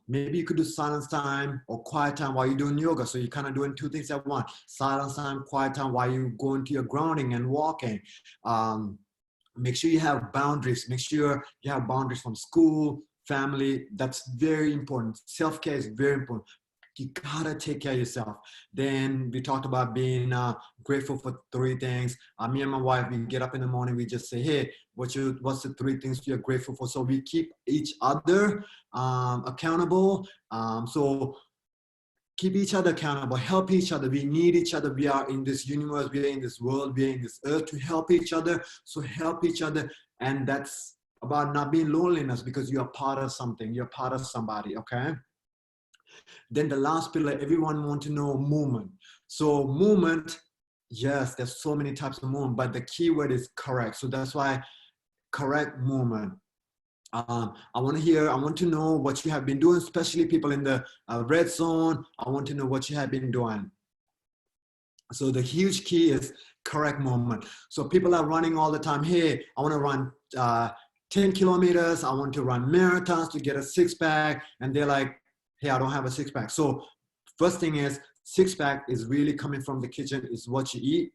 Maybe you could do silence time or quiet time while you're doing yoga. So you're kind of doing two things at once. Silence time, quiet time while you go into your grounding and walking. Make sure you have boundaries. Make sure you have boundaries from school, family. That's very important. Self-care is very important. You gotta take care of yourself. Then we talked about being grateful for three things. Me and my wife, we get up in the morning, we just say, hey, what's the three things you're grateful for? So we keep each other accountable. So keep each other accountable, help each other. We need each other. We are in this universe, we are in this world, we are in this earth to help each other. So help each other. And that's about not being loneliness, because you're part of something, you're part of somebody, okay? Then the last pillar, everyone wants to know movement. So movement, yes, there's so many types of movement, but the key word is correct. So that's why correct movement. I want to know what you have been doing, especially people in the red zone. I want to know what you have been doing. So the huge key is correct movement. So people are running all the time. Hey, I want to run 10 kilometers. I want to run marathons to get a six-pack. And they're like, hey, I don't have a six-pack. So first thing is, six-pack is really coming from the kitchen. Is what you eat,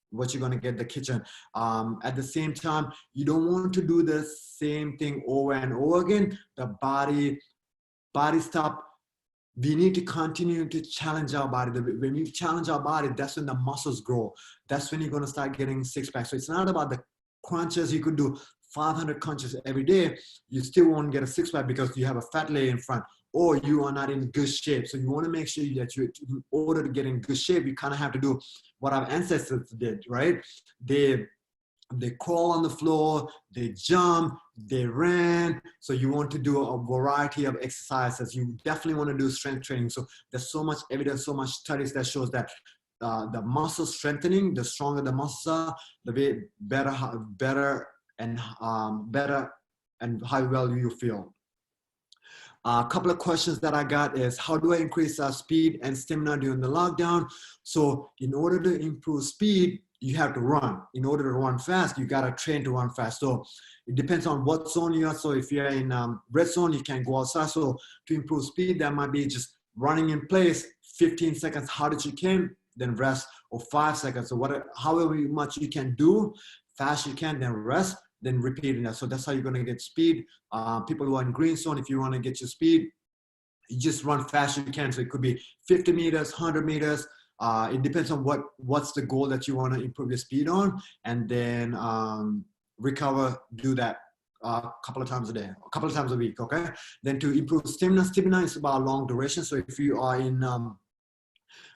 what you're going to get in the kitchen. At the same time, you don't want to do the same thing over and over again. The body stop. We need to continue to challenge our body. When you challenge our body, that's when the muscles grow. That's when you're going to start getting six-pack. So it's not about the crunches. You could do 500 crunches every day. You still won't get a six-pack because you have a fat layer in front, or you are not in good shape. So you want to make sure that in order to get in good shape, you kind of have to do what our ancestors did, right? They crawl on the floor, they jump, they ran. So you want to do a variety of exercises. You definitely want to do strength training. So there's so much evidence, so much studies that shows that the muscle strengthening, the stronger the muscles are, the way better and how well you feel. A couple of questions that I got is, how do I increase speed and stamina during the lockdown? So in order to improve speed, you have to run. In order to run fast, you got to train to run fast. So it depends on what zone you are. So if you're in red zone, you can go outside. So to improve speed, that might be just running in place, 15 seconds hard as you can, then rest, or 5 seconds. So however much you can do, fast you can, then rest, then repeating that. So that's how you're going to get speed. People who are in green zone, if you want to get your speed, you just run fast as you can. So it could be 50 meters, 100 meters. It depends on what's the goal that you want to improve your speed on, and then recover, do that a couple of times a day, a couple of times a week, okay? Then to improve stamina is about long duration. So if you are in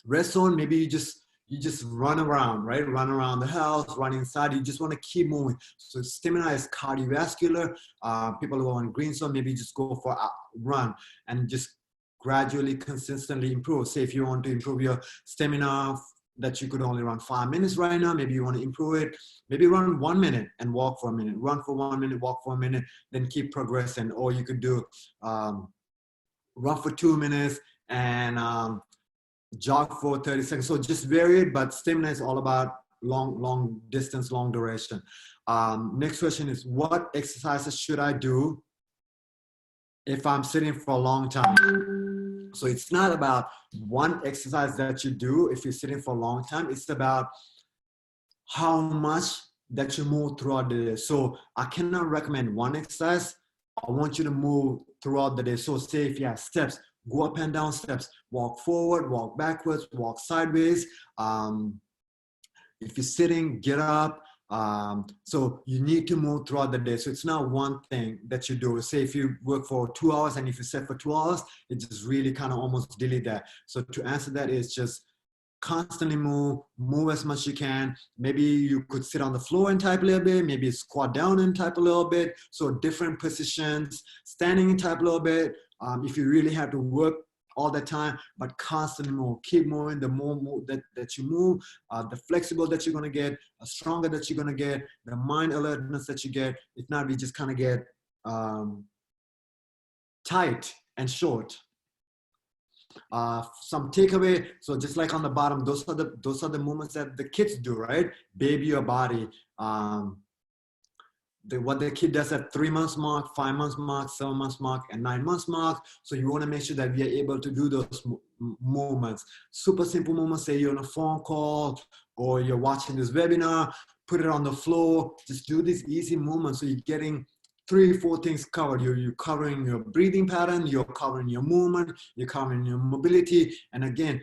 red zone, maybe you just run around, right? Run around the house, run inside. You just want to keep moving. So stamina is cardiovascular. People who are on green zone, maybe just go for a run and just gradually, consistently improve. Say if you want to improve your stamina, that you could only run 5 minutes right now, maybe you want to improve it. Maybe run 1 minute and walk for a minute. Run for 1 minute, walk for a minute, then keep progressing. Or you could do run for 2 minutes and jog for 30 seconds. So just vary it, but stamina is all about long distance, long duration. Next question is, what exercises should I do if I'm sitting for a long time? So it's not about one exercise that you do if you're sitting for a long time. It's about how much that you move throughout the day. So I cannot recommend one exercise. I want you to move throughout the day. So say if you have steps, go up and down steps, walk forward, walk backwards, walk sideways. If you're sitting, get up. So you need to move throughout the day. So it's not one thing that you do. Say if you work for 2 hours and if you set for 2 hours, it just really kind of almost delete that. So to answer that is just constantly move as much as you can. Maybe you could sit on the floor and type a little bit, maybe squat down and type a little bit. So different positions, standing and type a little bit. If you really have to work all the time, but constantly move, keep moving. The more that you move, the flexible that you're gonna get, the stronger that you're gonna get, the mind alertness that you get. If not, we just kind of get tight and short. Some takeaway. So just like on the bottom, those are the movements that the kids do, right? Baby your body. What the kid does at 3 months mark, 5 months mark, 7 months mark, and 9 months mark. So you want to make sure that we are able to do those movements. Super simple movements. Say you're on a phone call or you're watching this webinar, put it on the floor. Just do these easy movements. So you're getting 3 or 4 things covered. You're covering your breathing pattern, you're covering your movement, you're covering your mobility. And again,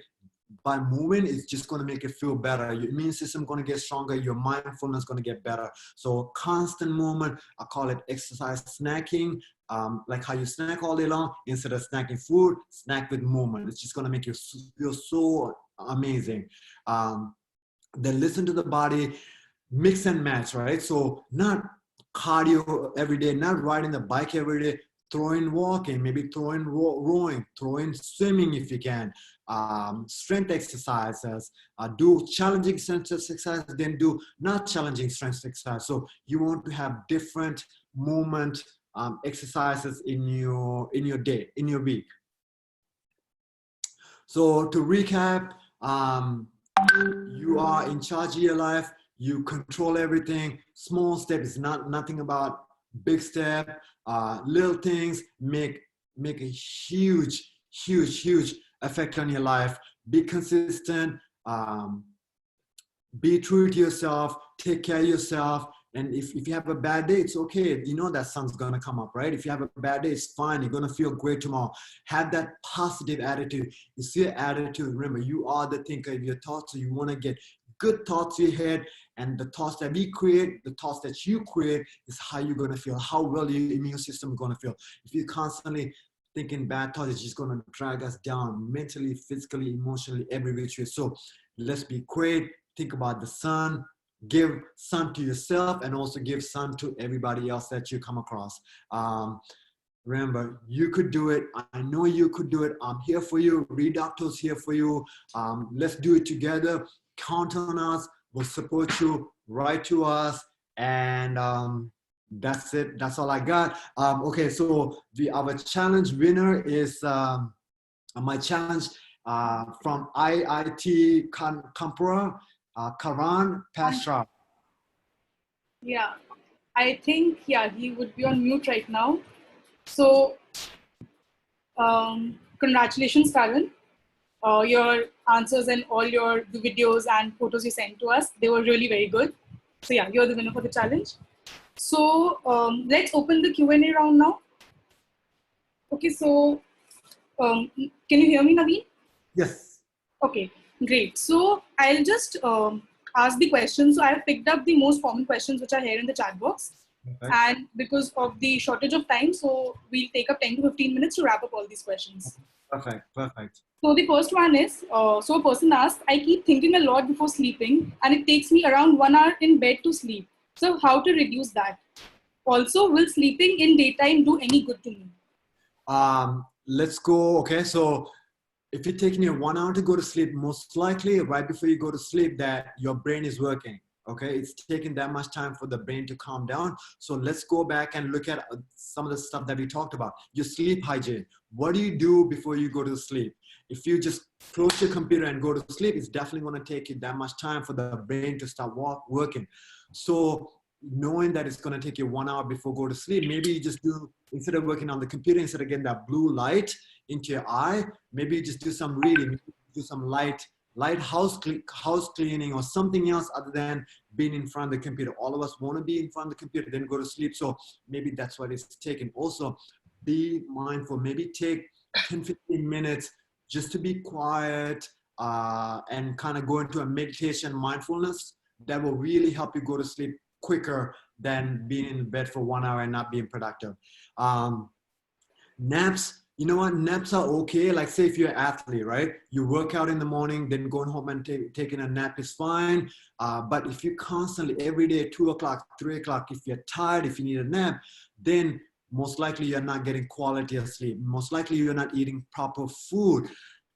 by moving, it's just going to make it feel better. Your immune system going to get stronger. Your mindfulness going to get better. So constant movement, I call it exercise snacking. Like how you snack all day long, instead of snacking food, snack with movement. It's just going to make you feel so amazing. Then listen to the body, mix and match, right? So not cardio every day, not riding the bike every day, throwing walking, maybe throwing rowing, throwing swimming if you can, strength exercises, do challenging strength exercise, then do not challenging strength exercise. So you want to have different movement exercises in your day, in your week. So to recap, you are in charge of your life. You control everything. Small step is nothing about big step. Little things make a huge effect on your life. Be consistent. Be true to yourself. Take care of yourself. And if you have a bad day, it's okay. You know that sun's gonna come up, right? If you have a bad day, it's fine. You're gonna feel great tomorrow. Have that positive attitude. It's your attitude. Remember, you are the thinker of your thoughts. So you wanna get good thoughts in your head, and the thoughts that we create, the thoughts that you create is how you're gonna feel, how well your immune system is gonna feel. If you're constantly thinking bad thoughts, it's just gonna drag us down mentally, physically, emotionally, every which way. So let's be great. Think about the sun. Give sun to yourself and also give sun to everybody else that you come across. Remember, you could do it. I know you could do it. I'm here for you. Redoctor's here for you. Let's do it together. Count on us. We'll support you. Write to us. And that's it. That's all I got. Okay, so our challenge winner is my challenge from IIT Kanpur. Karan Pashra. Yeah, I think, yeah, he would be on mute right now. So, congratulations, Karan. Your answers and all the videos and photos you sent to us, they were really very good. So yeah, you're the winner for the challenge. So let's open the Q&A round now. Okay, so can you hear me, Navin? Yes. Okay, great. So I'll just ask the questions. So I've picked up the most common questions which are here in the chat box. Okay. And because of the shortage of time, so we'll take up 10 to 15 minutes to wrap up all these questions. Perfect. So the first one is, so a person asked, I keep thinking a lot before sleeping and it takes me around 1 hour in bed to sleep. So how to reduce that? Also, will sleeping in daytime do any good to me? Let's go. Okay, so if you're taking you 1 hour to go to sleep, most likely right before you go to sleep that your brain is working. Okay, it's taking that much time for the brain to calm down. So let's go back and look at some of the stuff that we talked about. Your sleep hygiene. What do you do before you go to sleep? If you just close your computer and go to sleep, it's definitely going to take you that much time for the brain to start working. So knowing that it's going to take you 1 hour before go to sleep, maybe you just do, instead of working on the computer, instead of getting that blue light into your eye, maybe you just do some reading, do some light light house cleaning or something else other than being in front of the computer. All of us want to be in front of the computer, then go to sleep. So maybe that's what it's taken. Also, be mindful. Maybe take 10, 15 minutes just to be quiet and kind of go into a meditation, mindfulness. That will really help you go to sleep quicker than being in bed for 1 hour and not being productive. Naps, you know what? Naps are okay. Like say if you're an athlete, right? You work out in the morning, then going home and taking a nap is fine. But if you constantly every day, 2 o'clock, 3 o'clock, if you're tired, if you need a nap, then most likely you're not getting quality of sleep. Most likely you're not eating proper food.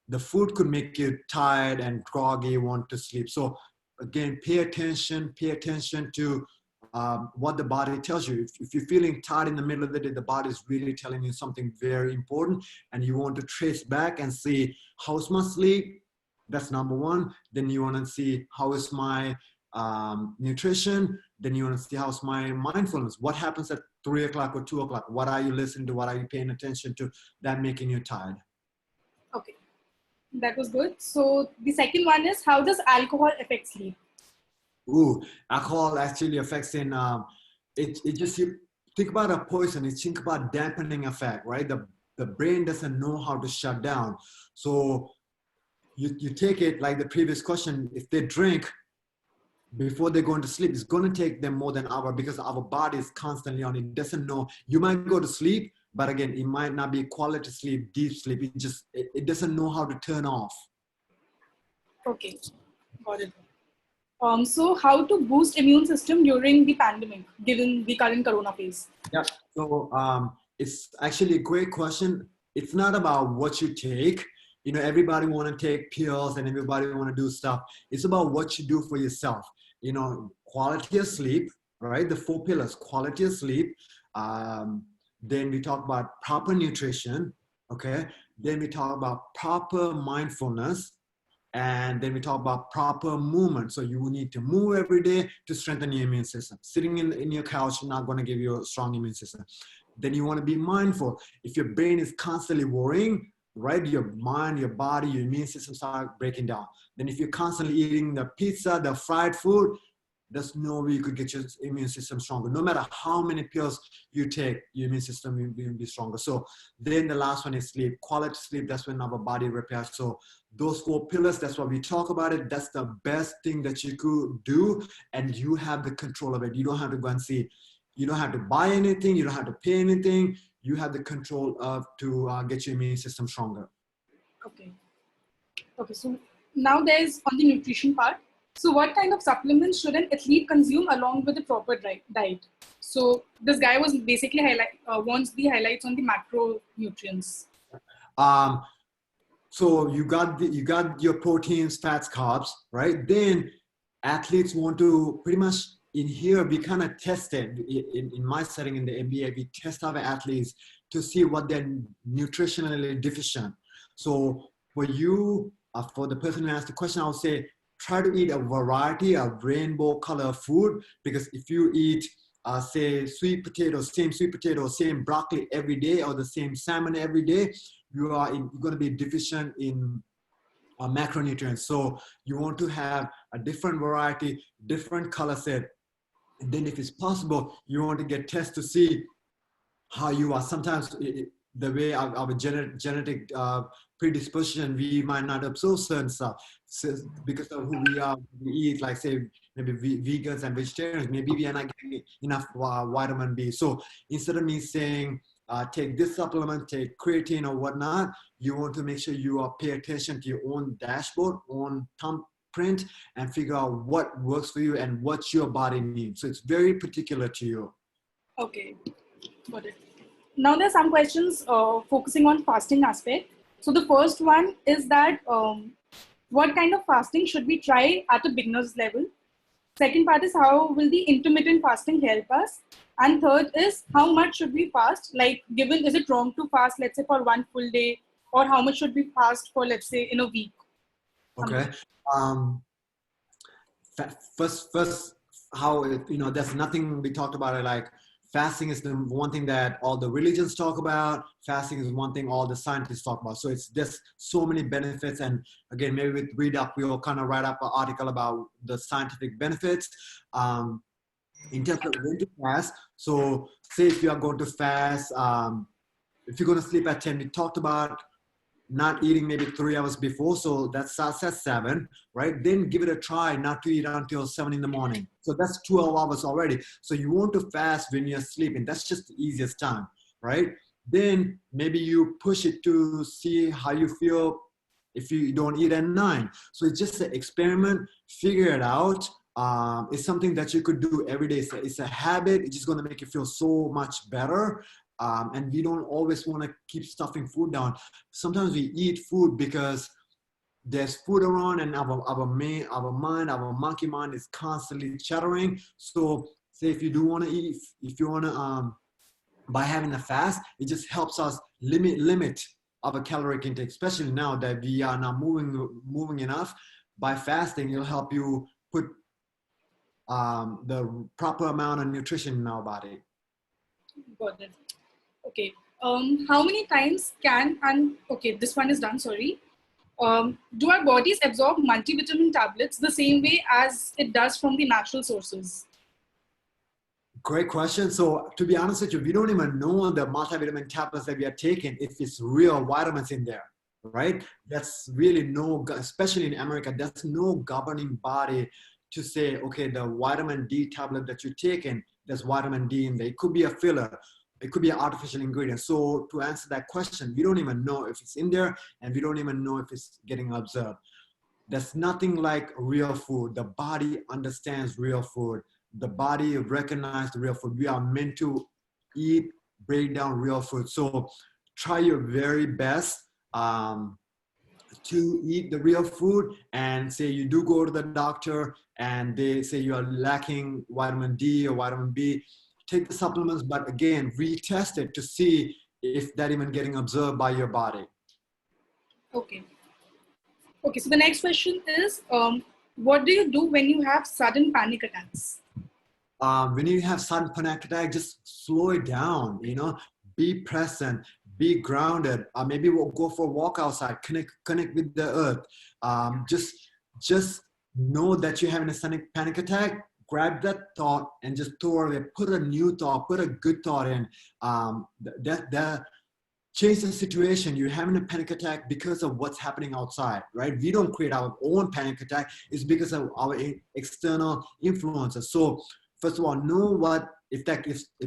The food could make you tired and groggy, want to sleep. So again, pay attention to what the body tells you. If you're feeling tired in the middle of the day, the body is really telling you something very important, and you want to trace back and see how's my sleep. That's number one. Then you want to see how is my nutrition. Then you want to see how's my mindfulness. What happens at 3 o'clock or 2 o'clock? What are you listening to? What are you paying attention to? That making you tired. Okay, that was good. So the second one is, how does alcohol affect sleep? Ooh, alcohol actually affects in, it just, you think about a poison, you think about dampening effect, right? The brain doesn't know how to shut down. So you take it like the previous question, if they drink before they go into sleep, it's going to take them more than an hour because our body is constantly on. It doesn't know. You might go to sleep, but again, it might not be quality sleep, deep sleep. It doesn't know how to turn off. Okay, got it. So how to boost immune system during the pandemic, given the current corona phase? Yeah, so it's actually a great question. It's not about what you take. You know, everybody want to take pills and everybody want to do stuff. It's about what you do for yourself. You know, quality of sleep, right? The 4 pillars, quality of sleep. Then we talk about proper nutrition, okay? Then we talk about proper mindfulness. And then we talk about proper movement. So you need to move every day to strengthen your immune system. Sitting in your couch is not going to give you a strong immune system. Then you want to be mindful. If your brain is constantly worrying, right, your mind, your body, your immune system start breaking down. Then if you're constantly eating the pizza, the fried food, there's no way you could get your immune system stronger. No matter how many pills you take, your immune system will be stronger. So then the last one is sleep. Quality sleep, that's when our body repairs. So those 4 pillars, that's what we talk about it. That's the best thing that you could do. And you have the control of it. You don't have to go and see. You don't have to buy anything. You don't have to pay anything. You have the control of to get your immune system stronger. Okay. Okay, so now there's on the nutrition part. So what kind of supplements should an athlete consume along with the proper diet? So this guy was basically wants the highlights on the macronutrients. So you got your proteins, fats, carbs, right? Then athletes want to pretty much in here, we kind of tested in my setting in the NBA, we test our athletes to see what they're nutritionally deficient. So for you, for the person who asked the question, I would say, try to eat a variety of rainbow color food, because if you eat, say, sweet potato, same broccoli every day, or the same salmon every day, you're going to be deficient in macronutrients. So you want to have a different variety, different color set. And then if it's possible, you want to get tests to see how you are. Sometimes the way our genetic predisposition, we might not absorb certain stuff because of who we are. We eat, like say, maybe vegans and vegetarians, maybe we are not getting enough vitamin B. So instead of me saying, take this supplement, take creatine or whatnot, you want to make sure you are pay attention to your own dashboard, own thumbprint, and figure out what works for you and what your body needs. So it's very particular to you. Okay, got it. Now there's some questions focusing on fasting aspect. So the first one is that what kind of fasting should we try at a beginner's level? Second part is, how will the intermittent fasting help us? And third is, how much should we fast? Like, given, is it wrong to fast, let's say, for 1 full day? Or how much should we fast for, let's say, in a week? Okay. First, how, there's nothing we talked about it like fasting is the one thing that all the religions talk about. Fasting is one thing all the scientists talk about. So it's just so many benefits. And again, maybe with Read Up, we'll kind of write up an article about the scientific benefits. In terms of when to fast, so say if you are going to fast, if you're going to sleep at 10, we talked about not eating maybe 3 hours before, so that starts at 7, right? Then give it a try not to eat until 7 in the morning. So that's 12 hours already. So you want to fast when you're sleeping. That's just the easiest time, right? Then maybe you push it to see how you feel if you don't eat at 9. So it's just an experiment, figure it out. It's something that you could do every day. It's a habit. It's just going to make you feel so much better. And we don't always want to keep stuffing food down. Sometimes we eat food because there's food around, and our mind, our monkey mind is constantly chattering. So say if you do want to eat, if you want to, by having a fast, it just helps us limit our caloric intake, especially now that we are not moving enough. By fasting, it'll help you put the proper amount of nutrition in our body. Got it. Okay. How many times okay, this one is done, sorry. Do our bodies absorb multivitamin tablets the same way as it does from the natural sources? Great question. So to be honest with you, we don't even know the multivitamin tablets that we are taking if it's real vitamins in there, right? That's really no, especially in America, there's no governing body to say, okay, the vitamin D tablet that you're taking, there's vitamin D in there. It could be a filler. It could be an artificial ingredient. So to answer that question, we don't even know if it's in there, and we don't even know if it's getting observed. There's nothing like real food. The body understands real food. The body recognizes the real food. We are meant to eat, break down real food. So try your very best to eat the real food. And say you do go to the doctor and they say you are lacking vitamin D or vitamin B, take the supplements, but again, retest it to see if that even getting observed by your body. Okay. Okay, so the next question is, what do you do when you have sudden panic attacks? When you have sudden panic attack, just slow it down, be present, be grounded. Maybe we'll go for a walk outside, connect with the earth. Just know that you're having a sudden panic attack. Grab that thought and just throw it away. Put a new thought, put a good thought in. That change the situation. You're having a panic attack because of what's happening outside, right? We don't create our own panic attack. It's because of our external influences. So first of all, know what, if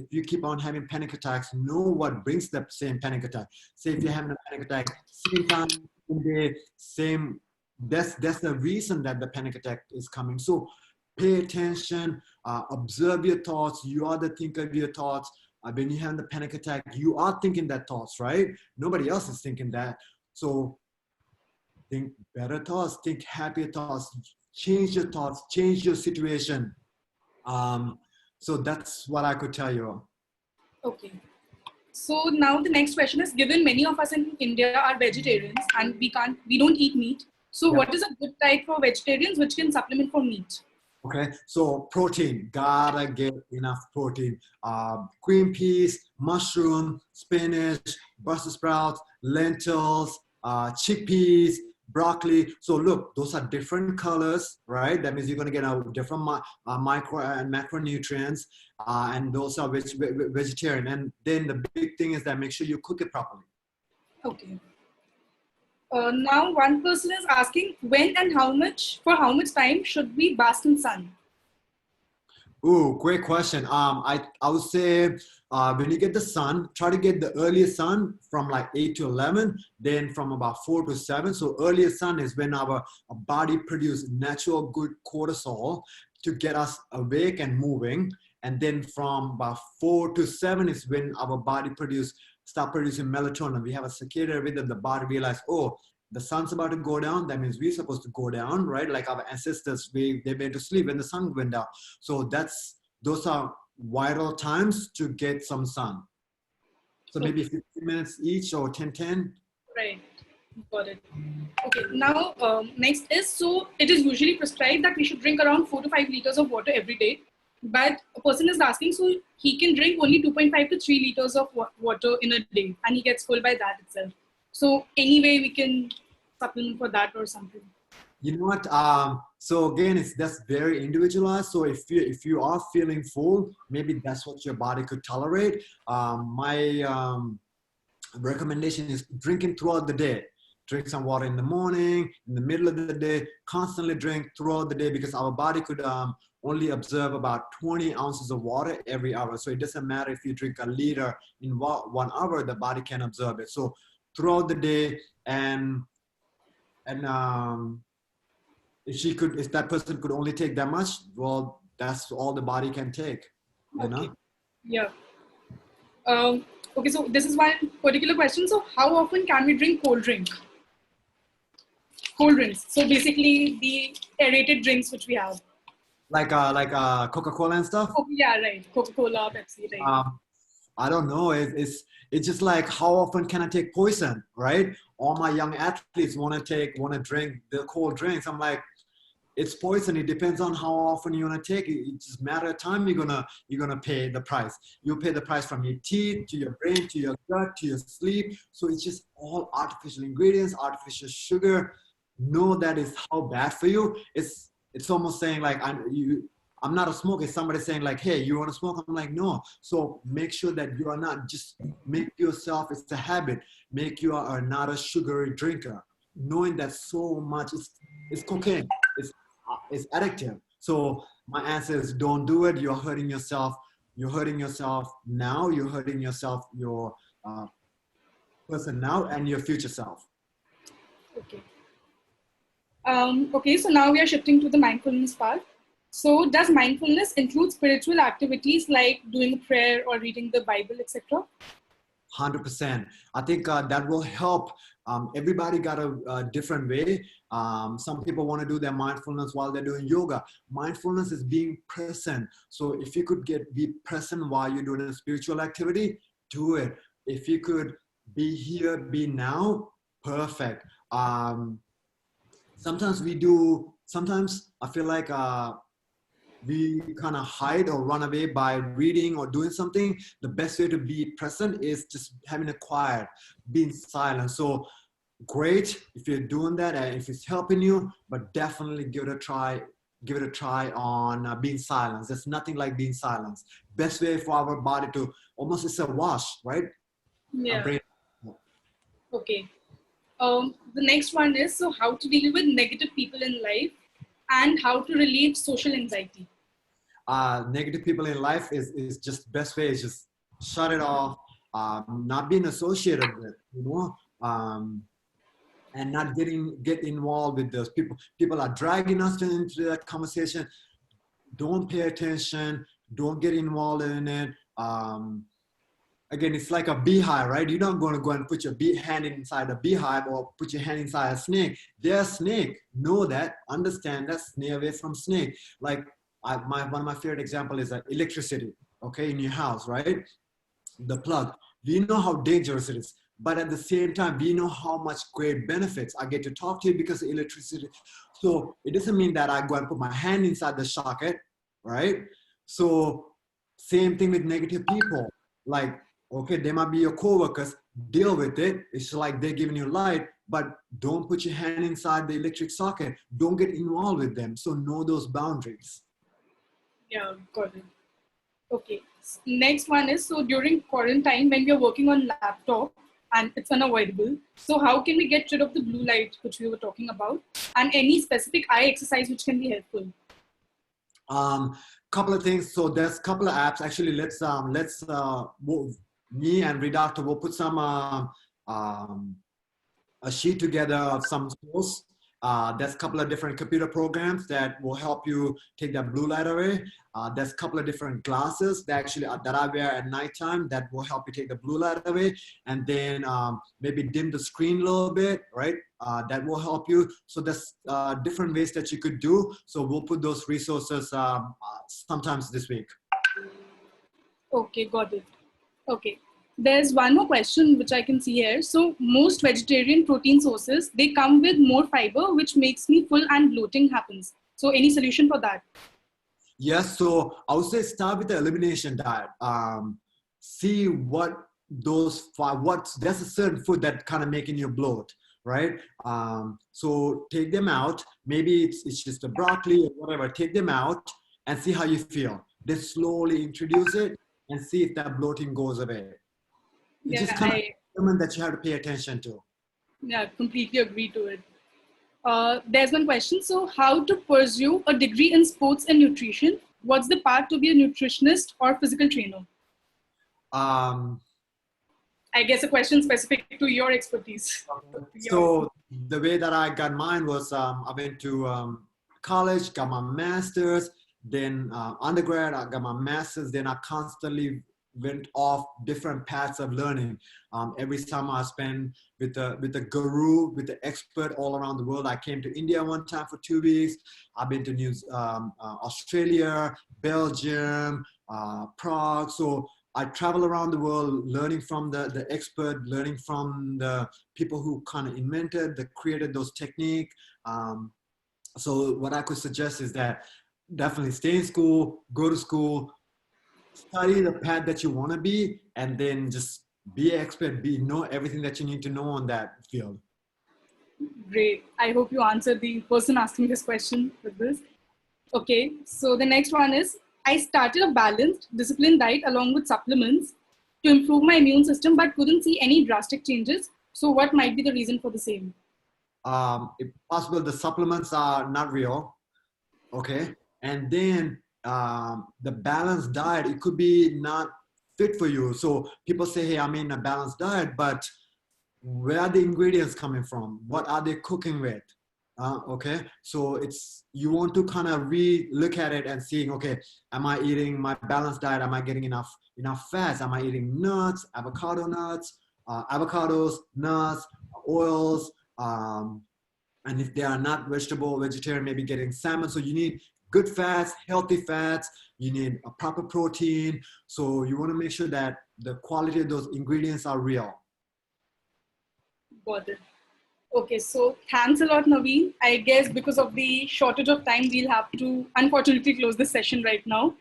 you keep on having panic attacks, know what brings the same panic attack. Say if you're having a panic attack, same time, same day, same, that's the reason that the panic attack is coming. So pay attention, observe your thoughts. You are the thinker of your thoughts. When you have the panic attack, you are thinking that thoughts, right? Nobody else is thinking that. So think better thoughts, think happier thoughts, change your thoughts, change your situation. So that's what I could tell you. Okay. So now the next question is, given many of us in India are vegetarians and we don't eat meat. So what is a good diet for vegetarians which can supplement for meat? Okay, so protein, gotta get enough protein. Green peas, mushroom, spinach, Brussels sprouts, lentils, chickpeas, broccoli. So look, those are different colors, right? That means you're gonna get a different micro and macronutrients, and those are vegetarian. And then the big thing is that make sure you cook it properly. Okay. Now one person is asking, when and for how much time should we bask in sun? Ooh, great question. I would say when you get the sun, try to get the earliest sun from like 8 to 11, then from about 4 to 7. So earliest sun is when our body produces natural good cortisol to get us awake and moving. And then from about 4 to 7 is when our body start producing melatonin. We have a circadian rhythm. The body realizes, oh, the sun's about to go down. That means we're supposed to go down, right? Like our ancestors, they went to sleep when the sun went down. So those are vital times to get some sun. So maybe 15 minutes each or 10. Right, got it. Okay, now next is, so it is usually prescribed that we should drink around 4 to 5 liters of water every day. But a person is asking, so he can drink only 2.5 to 3 liters of water in a day, and he gets full by that itself. So anyway, we can supplement for that or something. You know what? So again, that's very individualized. So if you are feeling full, maybe that's what your body could tolerate. My recommendation is drinking throughout the day. Drink some water in the morning, in the middle of the day, constantly drink throughout the day, because our body could only absorb about 20 ounces of water every hour. So it doesn't matter if you drink a liter in 1 hour, the body can absorb it. So throughout the day, and if that person could only take that much, well, that's all the body can take, you know? Okay. Yeah. Okay, so this is one particular question. So how often can we drink cold drinks? So basically the aerated drinks which we have. Like Coca-Cola and stuff? Oh, yeah, right. Coca-Cola, Pepsi, right. I don't know. It's just like, how often can I take poison, right? All my young athletes want to drink the cold drinks. I'm like, it's poison. It depends on how often you want to take it. It's just a matter of time you're gonna pay the price. You pay the price from your teeth to your brain to your gut to your sleep. So it's just all artificial ingredients, artificial sugar. Know that is how bad for you. It's almost saying like, I'm not a smoker. It's somebody saying like, hey, you want to smoke? I'm like, no. So make sure that you are not, just make yourself, it's a habit. Make you are not a sugary drinker. Knowing that so much, it's cocaine. It's addictive. So my answer is, don't do it. You're hurting yourself. You're hurting yourself now. You're hurting yourself, your person now, and your future self. Okay. Okay, so now we are shifting to the mindfulness part. So does mindfulness include spiritual activities like doing prayer or reading the Bible, etc.? 100%. I think that will help. Everybody got a different way. Some people want to do their mindfulness while they're doing yoga. Mindfulness is being present. So if you could be present while you're doing a spiritual activity, do it. If you could be here, be now, perfect. Sometimes I feel like we kind of hide or run away by reading or doing something. The best way to be present is just having a quiet, being silent. So great if you're doing that and if it's helping you, but definitely give it a try. Give it a try on being silent. There's nothing like being silent. Best way for our body to almost, it's a wash, right? Yeah. Okay. The next one is, so how to deal with negative people in life and how to relieve social anxiety. Negative people in life is just best way is just shut it off, not being associated with, you know, and not get involved with those people. People are dragging us into that conversation. Don't pay attention. Don't get involved in it. Again, it's like a beehive, right? You're not going to go and put your hand inside a beehive or put your hand inside a snake. They're a snake. Know that. Understand that. Stay away from snake. Like one of my favorite example is electricity. Okay, in your house, right? The plug. We know how dangerous it is, but at the same time, we know how much great benefits. I get to talk to you because of electricity. So it doesn't mean that I go and put my hand inside the socket, right? So same thing with negative people. Like, okay, they might be your coworkers, deal with it. It's like they're giving you light, but don't put your hand inside the electric socket. Don't get involved with them. So know those boundaries. Yeah, got it. Okay. Next one is, so during quarantine, when we are working on laptop and it's unavoidable, so how can we get rid of the blue light, which we were talking about, and any specific eye exercise which can be helpful? Couple of things. So there's a couple of apps. Actually, me and Redactor will put some a sheet together of some tools. There's a couple of different computer programs that will help you take that blue light away. There's a couple of different glasses that I wear at nighttime that will help you take the blue light away, and then maybe dim the screen a little bit, right? That will help you. So there's different ways that you could do. So we'll put those resources sometimes this week. Okay, got it. Okay. There's one more question which I can see here. So most vegetarian protein sources, they come with more fiber, which makes me full and bloating happens. So any solution for that? Yes, so I would say start with the elimination diet. See what there's a certain food that kind of making you bloat, right? So take them out. Maybe it's just a broccoli or whatever. Take them out and see how you feel. Then slowly introduce it and see if that bloating goes away. It's Yeah, just kind of element that you have to pay attention to. yeah, completely agree to it. There's one question. So, how to pursue a degree in sports and nutrition? What's the path to be a nutritionist or physical trainer? Um, I guess a question specific to your expertise. so the way that I got mine was I went to college, got my master's, then undergrad, I got my master's, then I constantly went off different paths of learning. Every summer I spent with a guru, with the expert all around the world. I came to India one time for 2 weeks. I've been to Australia, Belgium, Prague. So I travel around the world learning from the expert, learning from the people who kind of created those techniques. So what I could suggest is that definitely stay in school, go to school, study the path that you want to be, and then just be an expert, know everything that you need to know on that field. Great. I hope you answered the person asking this question with this. Okay, so the next one is, I started a balanced, disciplined diet along with supplements to improve my immune system, but couldn't see any drastic changes. So what might be the reason for the same? If possible, the supplements are not real, okay? And then the balanced diet, it could be not fit for you. So people say, hey, I'm in a balanced diet, but where are the ingredients coming from? What are they cooking with? Okay, so you want to kind of look at it and seeing, okay, am I eating my balanced diet? Am I getting enough fats? Am I eating nuts, avocados, nuts, oils, and if they are not vegetarian, maybe getting salmon. So you need good fats, healthy fats. You need a proper protein. So you want to make sure that the quality of those ingredients are real. Got it. Okay, so thanks a lot, Naveen. I guess because of the shortage of time, we'll have to unfortunately close this session right now.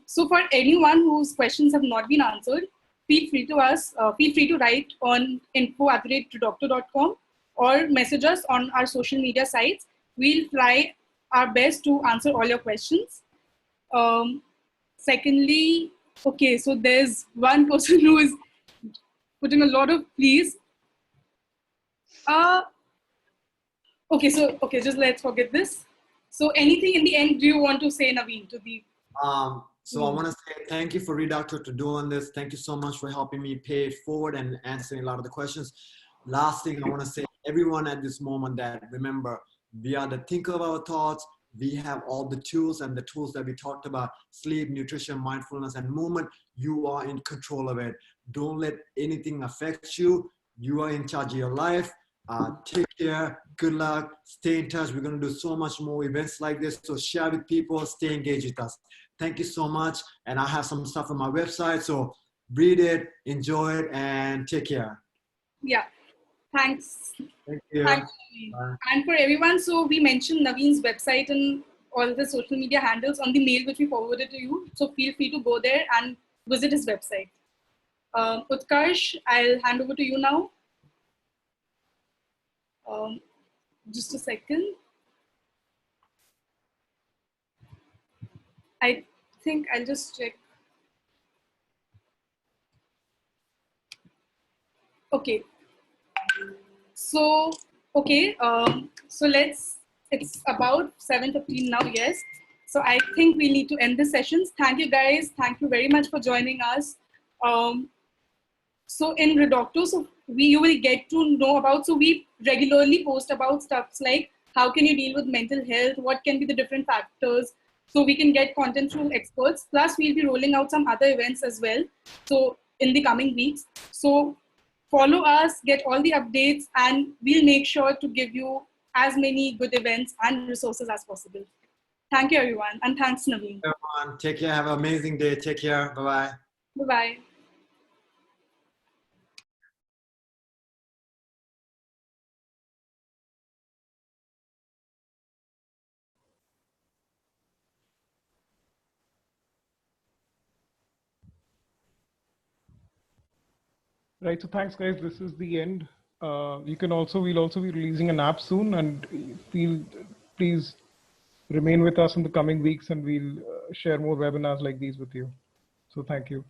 So for anyone whose questions have not been answered, feel free to write on info@doctor.com or message us on our social media sites. We'll try our best to answer all your questions. Secondly, okay, so there's one person who is putting a lot of please. Okay, just let's forget this. So anything in the end do you want to say, Naveen, to the... So I want to say thank you for Redoctor to doing this. Thank you so much for helping me pay it forward and answering a lot of the questions. Last thing I want to say, everyone at this moment, that remember, we are the thinker of our thoughts. We have all the tools, and the tools that we talked about, sleep, nutrition, mindfulness, and movement. You are in control of it. Don't let anything affect you. You are in charge of your life. Take care. Good luck. Stay in touch. We're going to do so much more events like this. So share with people. Stay engaged with us. Thank you so much. And I have some stuff on my website. So read it, enjoy it, and take care. Yeah. Thanks. Thank you. Thanks, Naveen. And for everyone, so we mentioned Naveen's website and all the social media handles on the mail which we forwarded to you. So feel free to go there and visit his website. Utkarsh, I'll hand over to you now. Just a second. I think I'll just check. Okay. So, okay. So it's about 7:15 now, yes. So I think we need to end the sessions. Thank you guys. Thank you very much for joining us. So in Redoctor, so you will get to know about, so we regularly post about stuffs like how can you deal with mental health, what can be the different factors, so we can get content from experts. Plus we'll be rolling out some other events as well, so in the coming weeks. So follow us, get all the updates, and we'll make sure to give you as many good events and resources as possible. Thank you, everyone, and thanks, Naveen. Everyone, take care. Have an amazing day. Take care. Bye-bye. Bye-bye. Right. So thanks, guys. This is the end. We'll also be releasing an app soon, and please remain with us in the coming weeks, and we'll share more webinars like these with you. So thank you.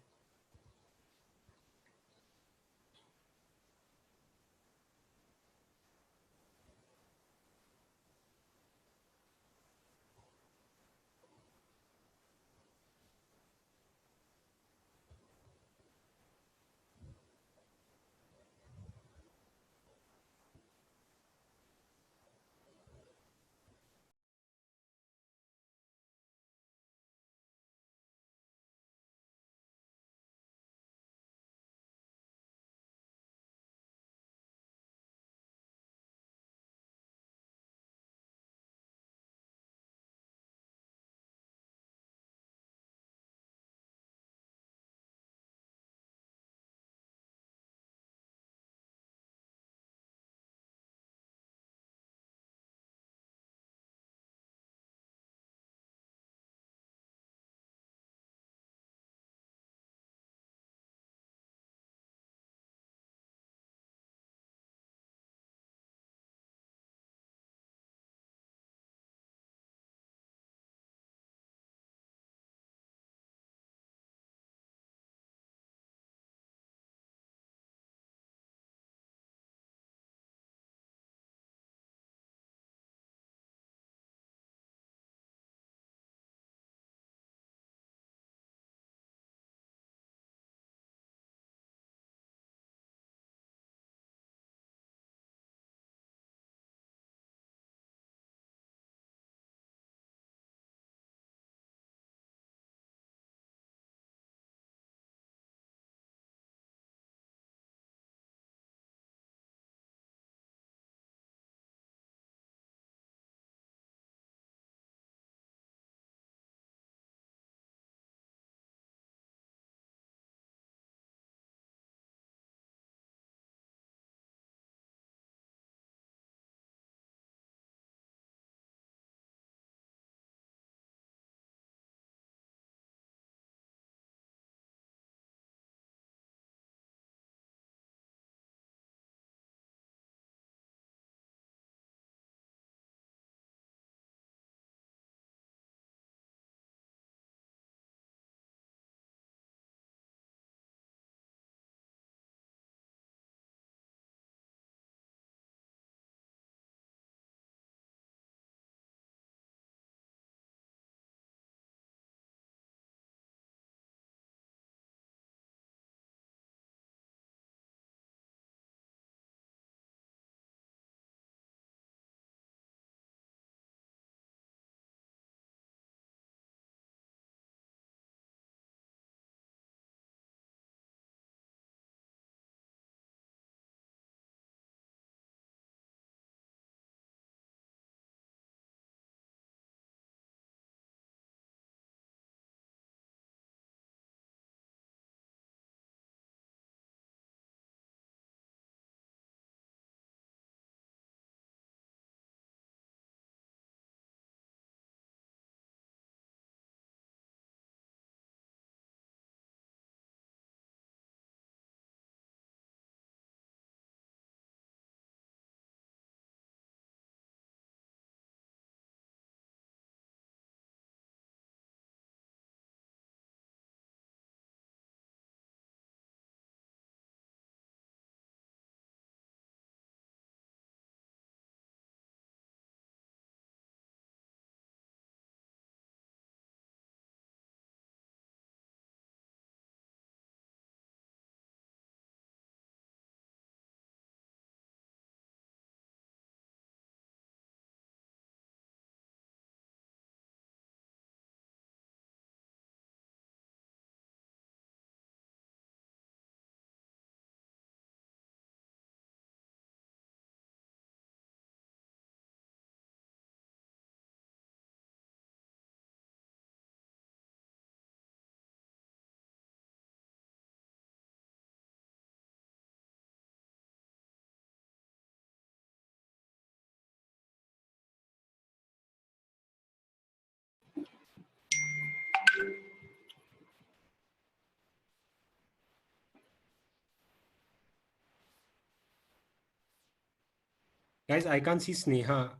Guys, I can't see Sneha.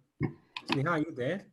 Sneha, are you there?